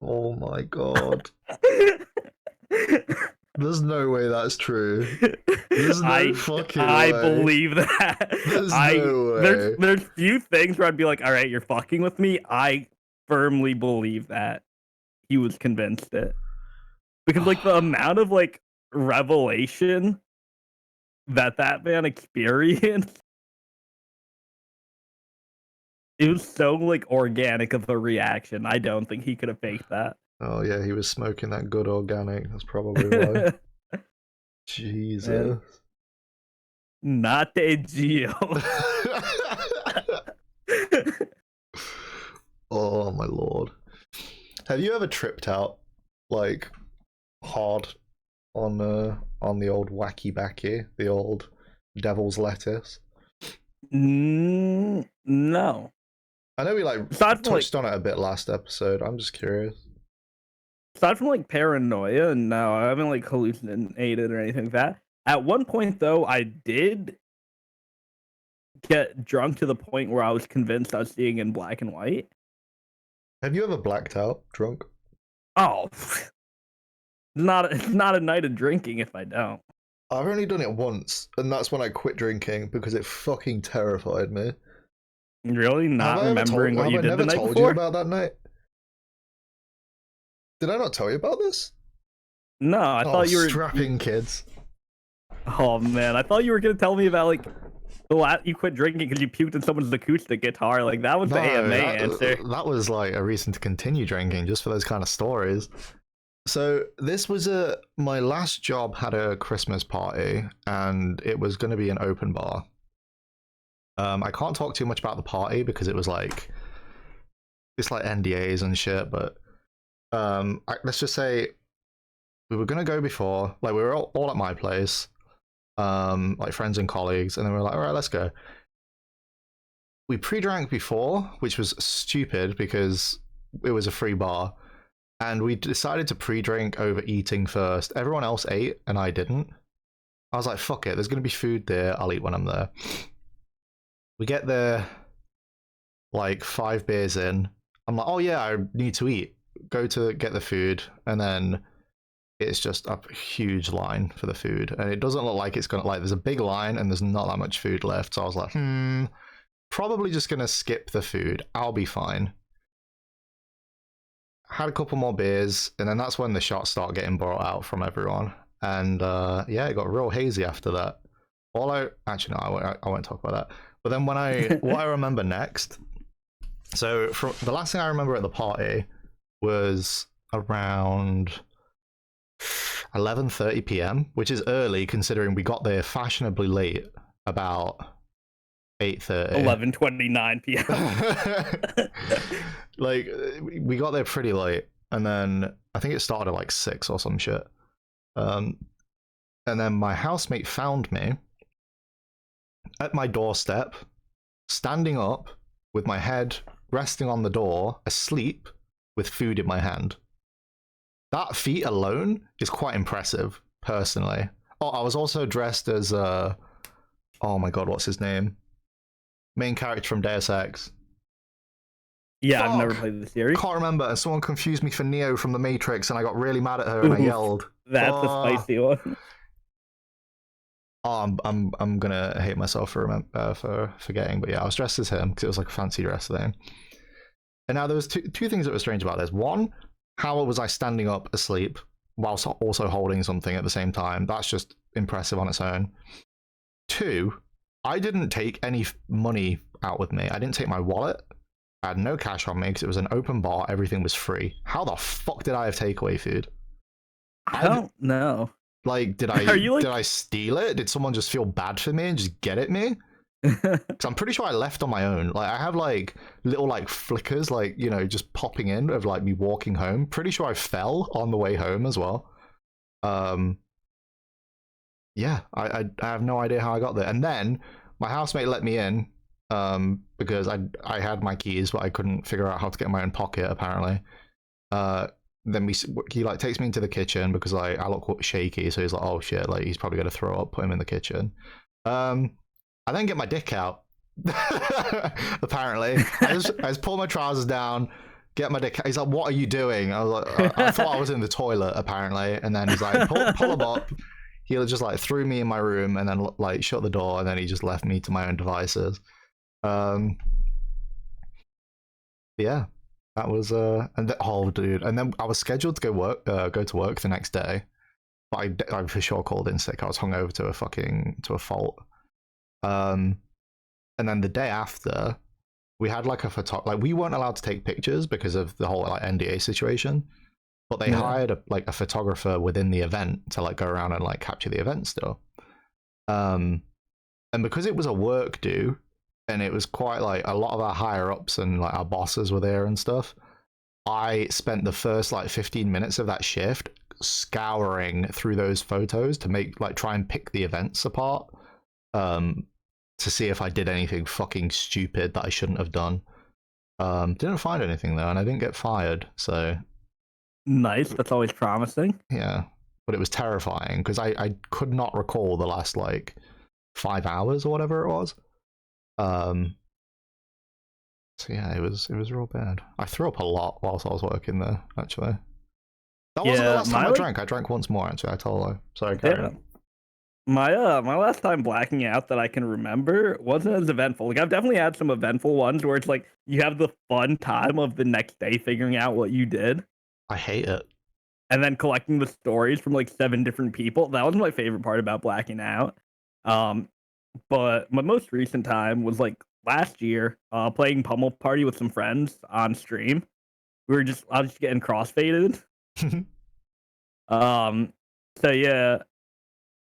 Oh my god. There's no way that's true. There's no fucking way. I believe that. There's no way. There's few things where I'd be like, all right, you're fucking with me. I firmly believe that he was convinced it. Because like the amount of like revelation that man experienced, it was so like organic of a reaction. I don't think he could have faked that. Oh yeah, he was smoking that good organic. That's probably why. Jesus. Not a Geo. Oh my lord. Have you ever tripped out like hard on the old wacky backy, the old devil's lettuce? No. I know we like touched on it a bit last episode. I'm just curious. Aside from like paranoia, no, I haven't like hallucinated or anything like that. At one point though, I did get drunk to the point where I was convinced I was seeing in black and white. Have you ever blacked out drunk? Oh, it's not a night of drinking if I don't. I've only done it once, and that's when I quit drinking because it fucking terrified me. Really? Not remembering what you did the night before? Have I never told you about that night? Did I not tell you about this? No, I thought you were strapping kids. Oh man, I thought you were gonna tell me about like you quit drinking because you puked in someone's acoustic guitar. Like that was the AMA answer. That was like a reason to continue drinking, just for those kind of stories. So this was my last job had a Christmas party, and it was going to be an open bar. I can't talk too much about the party because it was like it's like NDAs and shit. But let's just say we were going to go before, like we were all at my place. Like friends and colleagues, and then we were like, all right, let's go. We pre-drank before, which was stupid because it was a free bar, and we decided to pre-drink over eating first. Everyone else ate and I didn't. I was like, fuck it, there's gonna be food there, I'll eat when I'm there. We get there like 5 beers in. I'm like, oh yeah, I need to eat. Go to get the food, and then it's just a huge line for the food, and it doesn't look like it's gonna, like, there's a big line and there's not that much food left. So I was like, probably just gonna skip the food, I'll be fine. Had a couple more beers, and then that's when the shots start getting brought out from everyone, and yeah, it got real hazy after that. Actually no, I won't talk about that. But then when what I remember next, so from the last thing I remember at the party was around 11:30 p.m., which is early considering we got there fashionably late, about 8:30. 11:29 p.m. Like we got there pretty late, and then I think it started at like 6 or some shit. And then my housemate found me at my doorstep, standing up with my head resting on the door, asleep with food in my hand. that feat alone is quite impressive, personally. Oh, I was also dressed as oh my god, what's his name? Main character from Deus Ex. Yeah, Fuck! I've never played the series. Can't remember. And someone confused me for Neo from the Matrix, and I got really mad at her and I Oof, yelled. That's a spicy one. Oh, I'm gonna hate myself for forgetting, but yeah, I was dressed as him because it was like a fancy dress thing. And now there was two things that were strange about this. One, how was I standing up asleep whilst also holding something at the same time? That's just impressive on its own. Two, I didn't take any money out with me. I didn't take my wallet. I had no cash on me because it was an open bar. Everything was free. How the fuck did I have takeaway food? I don't know. Like, did I steal it? Did someone just feel bad for me and just get at me? Because I'm pretty sure I left on my own. Like, I have like little like flickers, like, you know, just popping in of like me walking home. Pretty sure I fell on the way home as well. Yeah, I have no idea how I got there. And then my housemate let me in because I had my keys, but I couldn't figure out how to get in my own pocket apparently. Then he like takes me into the kitchen because I look shaky, so he's like, oh shit, like he's probably gonna throw up. Put him in the kitchen. I then get my dick out. Apparently, I just pull my trousers down, get my dick. He's like, what are you doing? I was like, I thought I was in the toilet apparently, and then he's like, pull him up. He just like threw me in my room and then like shut the door, and then he just left me to my own devices. Yeah. That was oh dude, and then I was scheduled to go to work the next day, but I for sure called in sick. I was hungover to a fault. And then the day after, we had like like we weren't allowed to take pictures because of the whole like NDA situation, but they hired a photographer within the event to like go around and like capture the event still. And because it was a work do, and it was quite like a lot of our higher ups and like our bosses were there and stuff, I spent the first like 15 minutes of that shift scouring through those photos to try and pick the events apart, to see if I did anything fucking stupid that I shouldn't have done. Didn't find anything though, and I didn't get fired, so nice. That's always promising. Yeah, but it was terrifying because I could not recall the last like 5 hours or whatever it was. So yeah, it was real bad. I threw up a lot whilst I was working there, actually. That wasn't the last time I drank. I drank once more, actually. I told you. Sorry, carry on. My last time blacking out that I can remember wasn't as eventful. Like I've definitely had some eventful ones where it's like you have the fun time of the next day figuring out what you did. I hate it. And then collecting the stories from like 7 different people. That was my favorite part about blacking out. But my most recent time was like last year, playing Pummel Party with some friends on stream. I was just getting crossfaded. So yeah,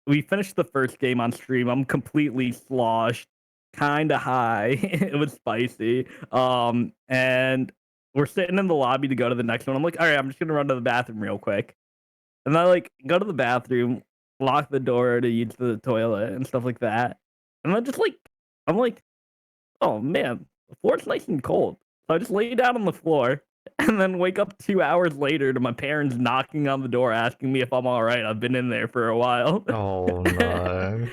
we finished the first game on stream. I'm completely sloshed, kind of high. It was spicy. And we're sitting in the lobby to go to the next one. I'm like, all right, I'm just gonna run to the bathroom real quick. And I like go to the bathroom, lock the door to use the toilet and stuff like that. And I'm like, oh man, the floor's nice and cold. So I just lay down on the floor and then wake up 2 hours later to my parents knocking on the door asking me if I'm all right. I've been in there for a while. Oh no.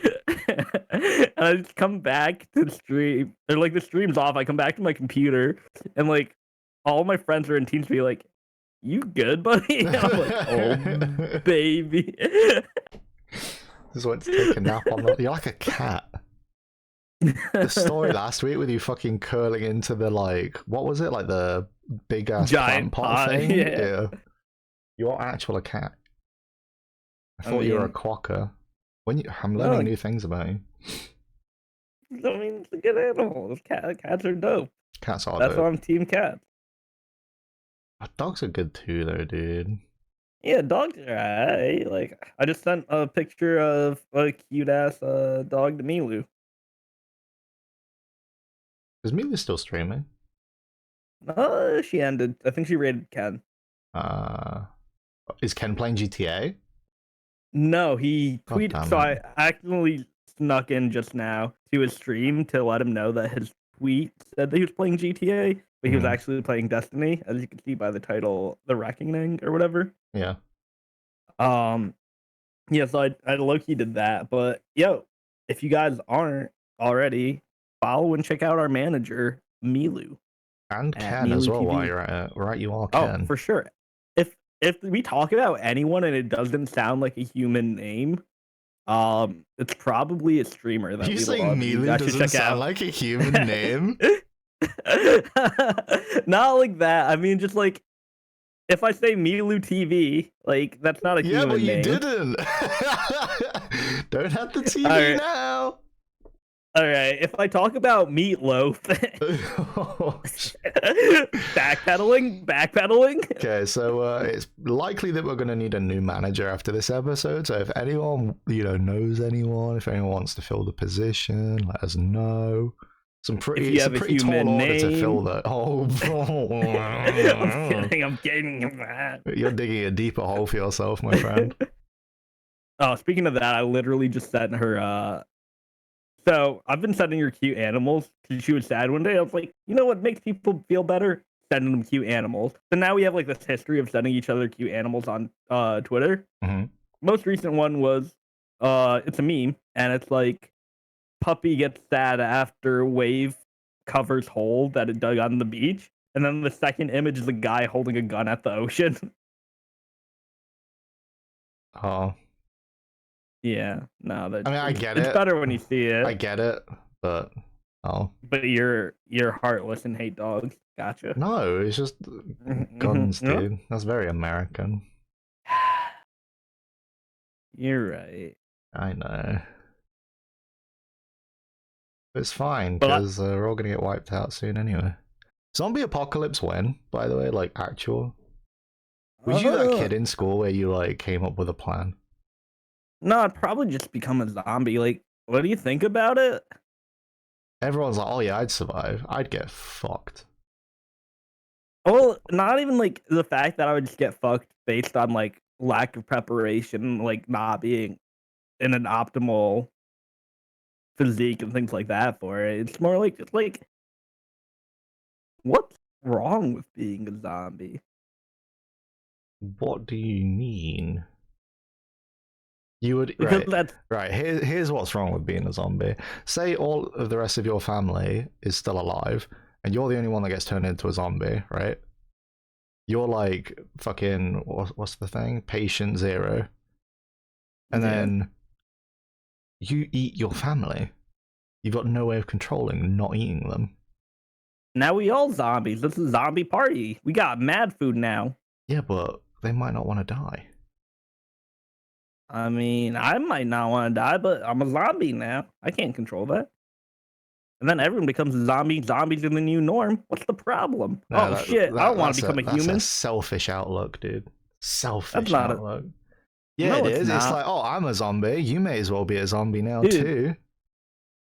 And I just come back to the stream. Or like the stream's off. I come back to my computer and like all my friends are in TeamSpeak like, you good, buddy? And I'm like, oh baby. Just went to take a nap on the... You're like a cat. The story last week with you fucking curling into the like, what was it, like the big ass giant pot thing? Yeah. You're actually a cat. I thought you were a quokka. I'm learning new things about you. I mean, it's a good animal. Cats are dope. Cats are That's dope. why I'm team cat. Dogs are good too, though, dude. Yeah, dogs are alright. Like, I just sent a picture of a cute ass dog to Milu. Is Milu still streaming? She ended. I think she raided Ken. Is Ken playing GTA? No, he tweeted. damn So it. I accidentally snuck in just now to his stream to let him know that his tweet said that he was playing GTA. but he was Mhm. actually playing Destiny, as you can see by the title, The Reckoning or whatever. Yeah. Um, yeah, so I low-key did that, but yo, if you guys aren't already, follow and check out our manager, Milu, And at Ken as Milu well while TV. you're at it. Right, you are Oh, Ken. for sure. If we talk about anyone and it doesn't sound like a human name, it's probably a streamer that You we saying love and you Milu guys should doesn't check sound out. like a human name? Not like that. I mean, just like if I say Milu TV, like that's not a Yeah, but human you name. didn't. Don't have the TV All right. now. All right. If I talk about Meatloaf, backpedaling. Okay, so it's likely that we're going to need a new manager after this episode. So if anyone, knows anyone, if anyone wants to fill the position, let us know. If you It's a have a pretty tall human order to fill name. that. Oh, I'm kidding. you're digging a deeper hole for yourself, my friend. Oh, speaking of that, I literally just sent her. So I've been sending her cute animals because she was sad one day. I was like, you know what makes people feel better? Sending them cute animals. So now we have like this history of sending each other cute animals on Twitter. Mm-hmm. Most recent one was it's a meme and it's like puppy gets sad after wave covers hole that it dug on the beach. And then the second image is a guy holding a gun at the ocean. Oh. Yeah, no, that. I mean, I get it's it. better when you see it. I get it, but But you're heartless and hate dogs. Gotcha. no, it's just guns, dude. That's very American. You're right. I know. It's fine, But because we're all gonna get wiped out soon anyway. Zombie apocalypse when, by the way, like actual? Was you that kid in school where you like came up with a plan? No, I'd probably just become a zombie. Like, what do you think about it? Everyone's like, oh yeah, I'd survive. I'd get fucked. Well, not even like the fact that I would just get fucked based on like lack of preparation, like not being in an optimal physique and things like that for it. It's more like what's wrong with being a zombie? What do you mean? You would Because right. Here's what's wrong with being a zombie. Say all of the rest of your family is still alive, and you're the only one that gets turned into a zombie, right? You're like fucking what's the thing? Patient zero, and then you eat your family. You've got no way of controlling not eating them. Now we all zombies. This is a zombie party. We got mad food now. Yeah, but they might not want to die. I mean, I might not want to die, but I'm a zombie now. I can't control that. And then everyone becomes a zombie. Zombies are the new norm. What's the problem? No, Shit. I don't want to become a human. That's a selfish outlook, dude. Selfish not outlook. Yeah, No, it is. it's It's not. like, oh, I'm a zombie. You may as well be a zombie now, Dude. too.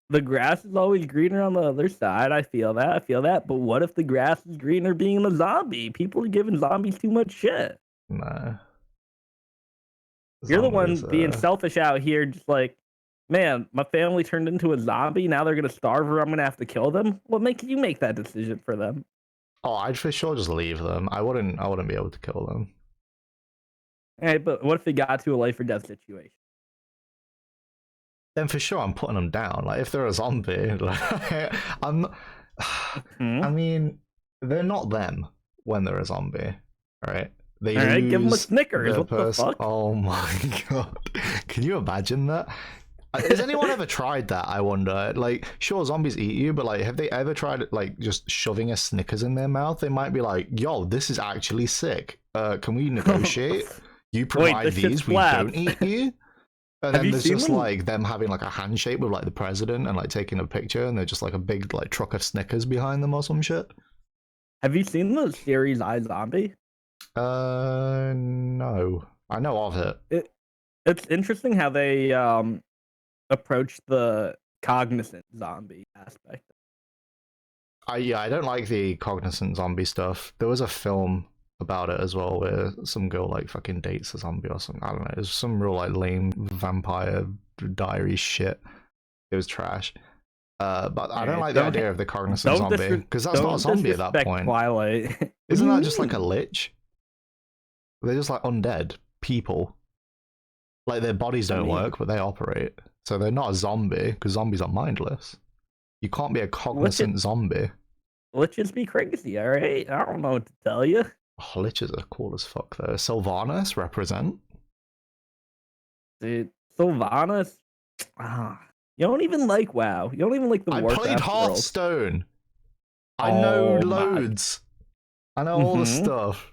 The grass is always greener on the other side. I feel that. But what if the grass is greener being a zombie? People are giving zombies too much shit. No. You're the one being selfish out here, just like, man, my family turned into a zombie. Now they're gonna starve or I'm gonna have to kill them. What makes you make that decision for them? Oh, I'd for sure just leave them. I wouldn't be able to kill them. All right, but what if they got to a life or death situation? Then for sure I'm putting them down. Like if they're a zombie, like, I'm not... I mean, they're not them when they're a zombie, right? They all right, give them a Snickers. What the fuck? Oh my god! Can you imagine that? Has anyone ever tried that? I wonder. Like, sure, zombies eat you, but like, have they ever tried like just shoving a Snickers in their mouth? They might be like, "Yo, this is actually sick. Can we negotiate? You provide these, we don't eat you." And then there's just like them having like a handshake with like the president and like taking a picture, and they're just like a big like truck of Snickers behind them or some shit. Have you seen the series iZombie? No. I know of it. It's interesting how they approach the cognizant zombie aspect. I don't like the cognizant zombie stuff. There was a film about it as well where some girl like fucking dates a zombie or something. I don't know. It was some real like lame vampire diary shit. It was trash. But I don't like the Don't idea of the cognizant don't zombie because that's not a don't zombie at that disrespect point. Twilight. What do Isn't you that just like a mean? lich? They're just like undead people. Like their bodies I don't mean, work, but they operate. So they're not a zombie because zombies are mindless. You can't be a cognizant zombie. let's just be crazy, all right? I don't know what to tell you. Oh, liches are cool as fuck though. Sylvanas represent. Dude, Sylvanas, you don't even like WoW. You don't even like the I Warcraft played world. Hearthstone. I know Oh my. loads. I know all the stuff.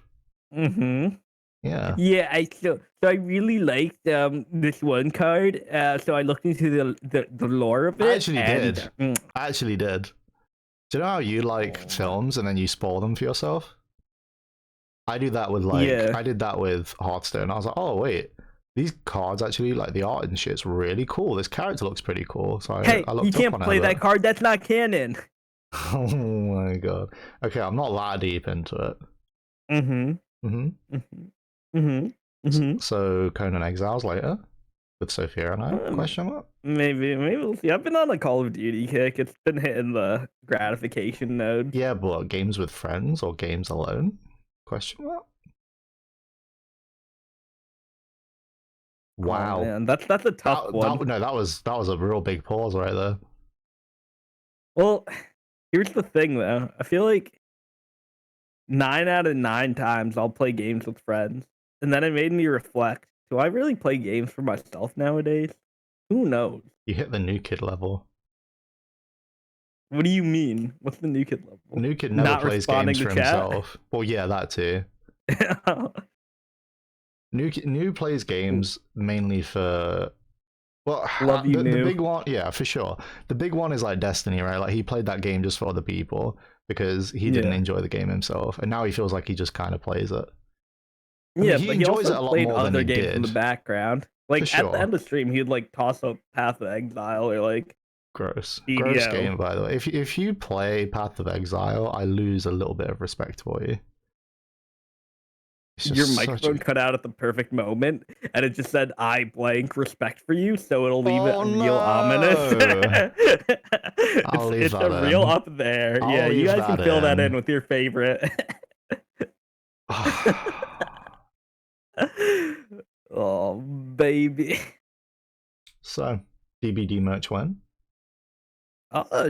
Mm-hmm. Yeah. Yeah, so I really liked this one card. So I looked into the lore of it. I actually and, did. I actually did. Do you know how you like films and then you spoil them for yourself? I do that with I did that with Hearthstone. I was like, oh wait, these cards actually, like the art and shit's really cool. This character looks pretty cool. So I looked you can't up on play that card. That's not canon. Oh my god. Okay, I'm not that deep into it. So Conan Exiles later with Sophia and I? Question mark? Maybe we'll see. I've been on a Call of Duty kick. It's been hitting the gratification node. Yeah, but games with friends or games alone? Question mark? Wow. Oh, man, that's a tough one. That was a real big pause right there. Well, here's the thing though. I feel like 9 out of 9 times I'll play games with friends, and then it made me reflect. Do I really play games for myself nowadays? Who knows? You hit the new kid level. What do you mean? What's the new kid level? New kid never plays games for chat? himself. Well, yeah, that too. New plays games mainly for. Well, the big one, yeah, for sure. The big one is like Destiny, right? Like he played that game just for other people because he didn't enjoy the game himself, and now he feels like he just kind of plays it. Yeah, but he enjoys it a lot more than he did. In the background, like at the end of the stream, he'd like toss up Path of Exile or like gross BDO. Gross game, by the way. If you play Path of Exile, I lose a little bit of respect for you. Your microphone cut out at the perfect moment, and it just said "I blank respect for you," so it'll leave it real ominous. It's a real up there. Yeah, you guys can fill that in with your favorite. Oh baby. So, DBD merch when?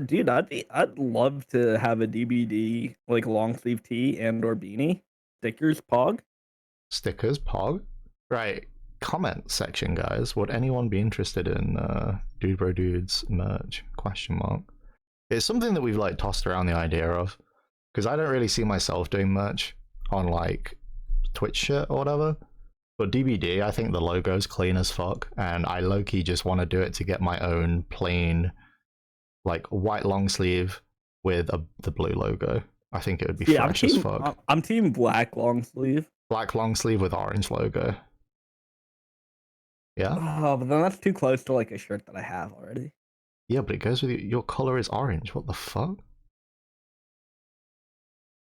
Dude, I'd love to have a DBD like long sleeve tee and or beanie, stickers, pog. Stickers, pog. Right. Comment section, guys. Would anyone be interested in DudeBroDudes merch? Question mark. It's something that we've like tossed around the idea of, because I don't really see myself doing merch on like Twitch shit or whatever. But DBD, I think the logo's clean as fuck, and I low-key just want to do it to get my own plain, like white long sleeve with the blue logo. I think it would be fresh as fuck. I'm team black long sleeve. Black long sleeve with orange logo. Yeah. Oh, but then that's too close to like a shirt that I have already. Yeah, but it goes with your color is orange. What the fuck?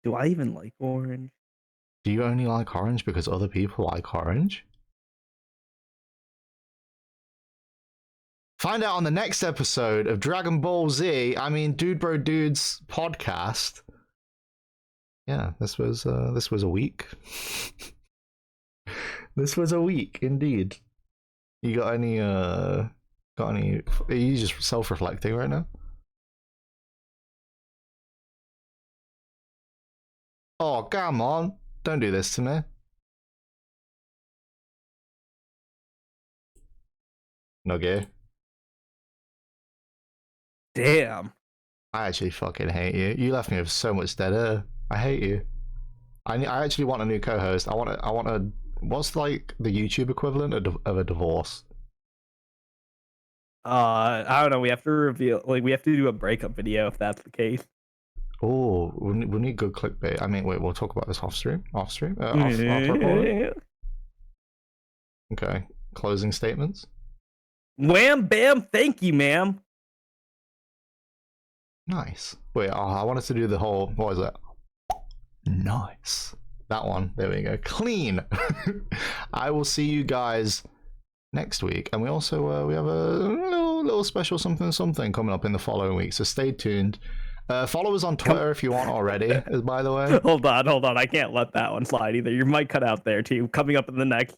Do I even like orange? Do you only like orange because other people like orange? Find out on the next episode of Dragon Ball Z. I mean, DudeBroDudes podcast. Yeah, this was a week. This was a week indeed. You got any are you just self-reflecting right now? Oh, come on. Don't do this to me. No gay. Damn. I actually fucking hate you. You left me with so much dead air. I hate you. I actually want a new co-host. I want a what's like the YouTube equivalent of a divorce? I don't know. We have to reveal, like, we have to do a breakup video if that's the case. Oh, we need good clickbait. I mean, wait, we'll talk about this off recording. Okay, closing statements. Wham, bam, thank you, ma'am. Nice. Wait, I wanted to do the whole. What is that? Nice. That one. There we go. Clean. I will see you guys next week, and we also we have a little special something coming up in the following week. So stay tuned. Follow us on Twitter if you want already. By the way, hold on, I can't let that one slide either. Your mic cut out there too. Coming up in the next.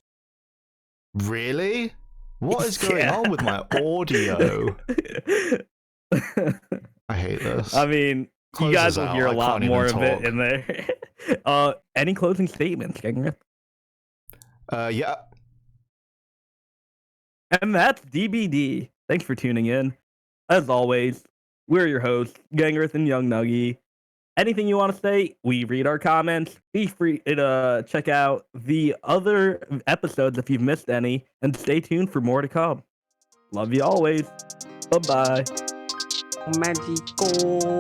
Really? What is going on with my audio? I hate this. I mean, Close you guys this will out. hear a I lot can't more even of it talk. in there. Any closing statements, Gengrith? Yeah. And that's DBD. Thanks for tuning in. As always, we're your hosts, Gengrith and Young Nuggy. Anything you want to say, we read our comments. Be free to check out the other episodes if you've missed any, and stay tuned for more to come. Love you always. Bye-bye. Magical.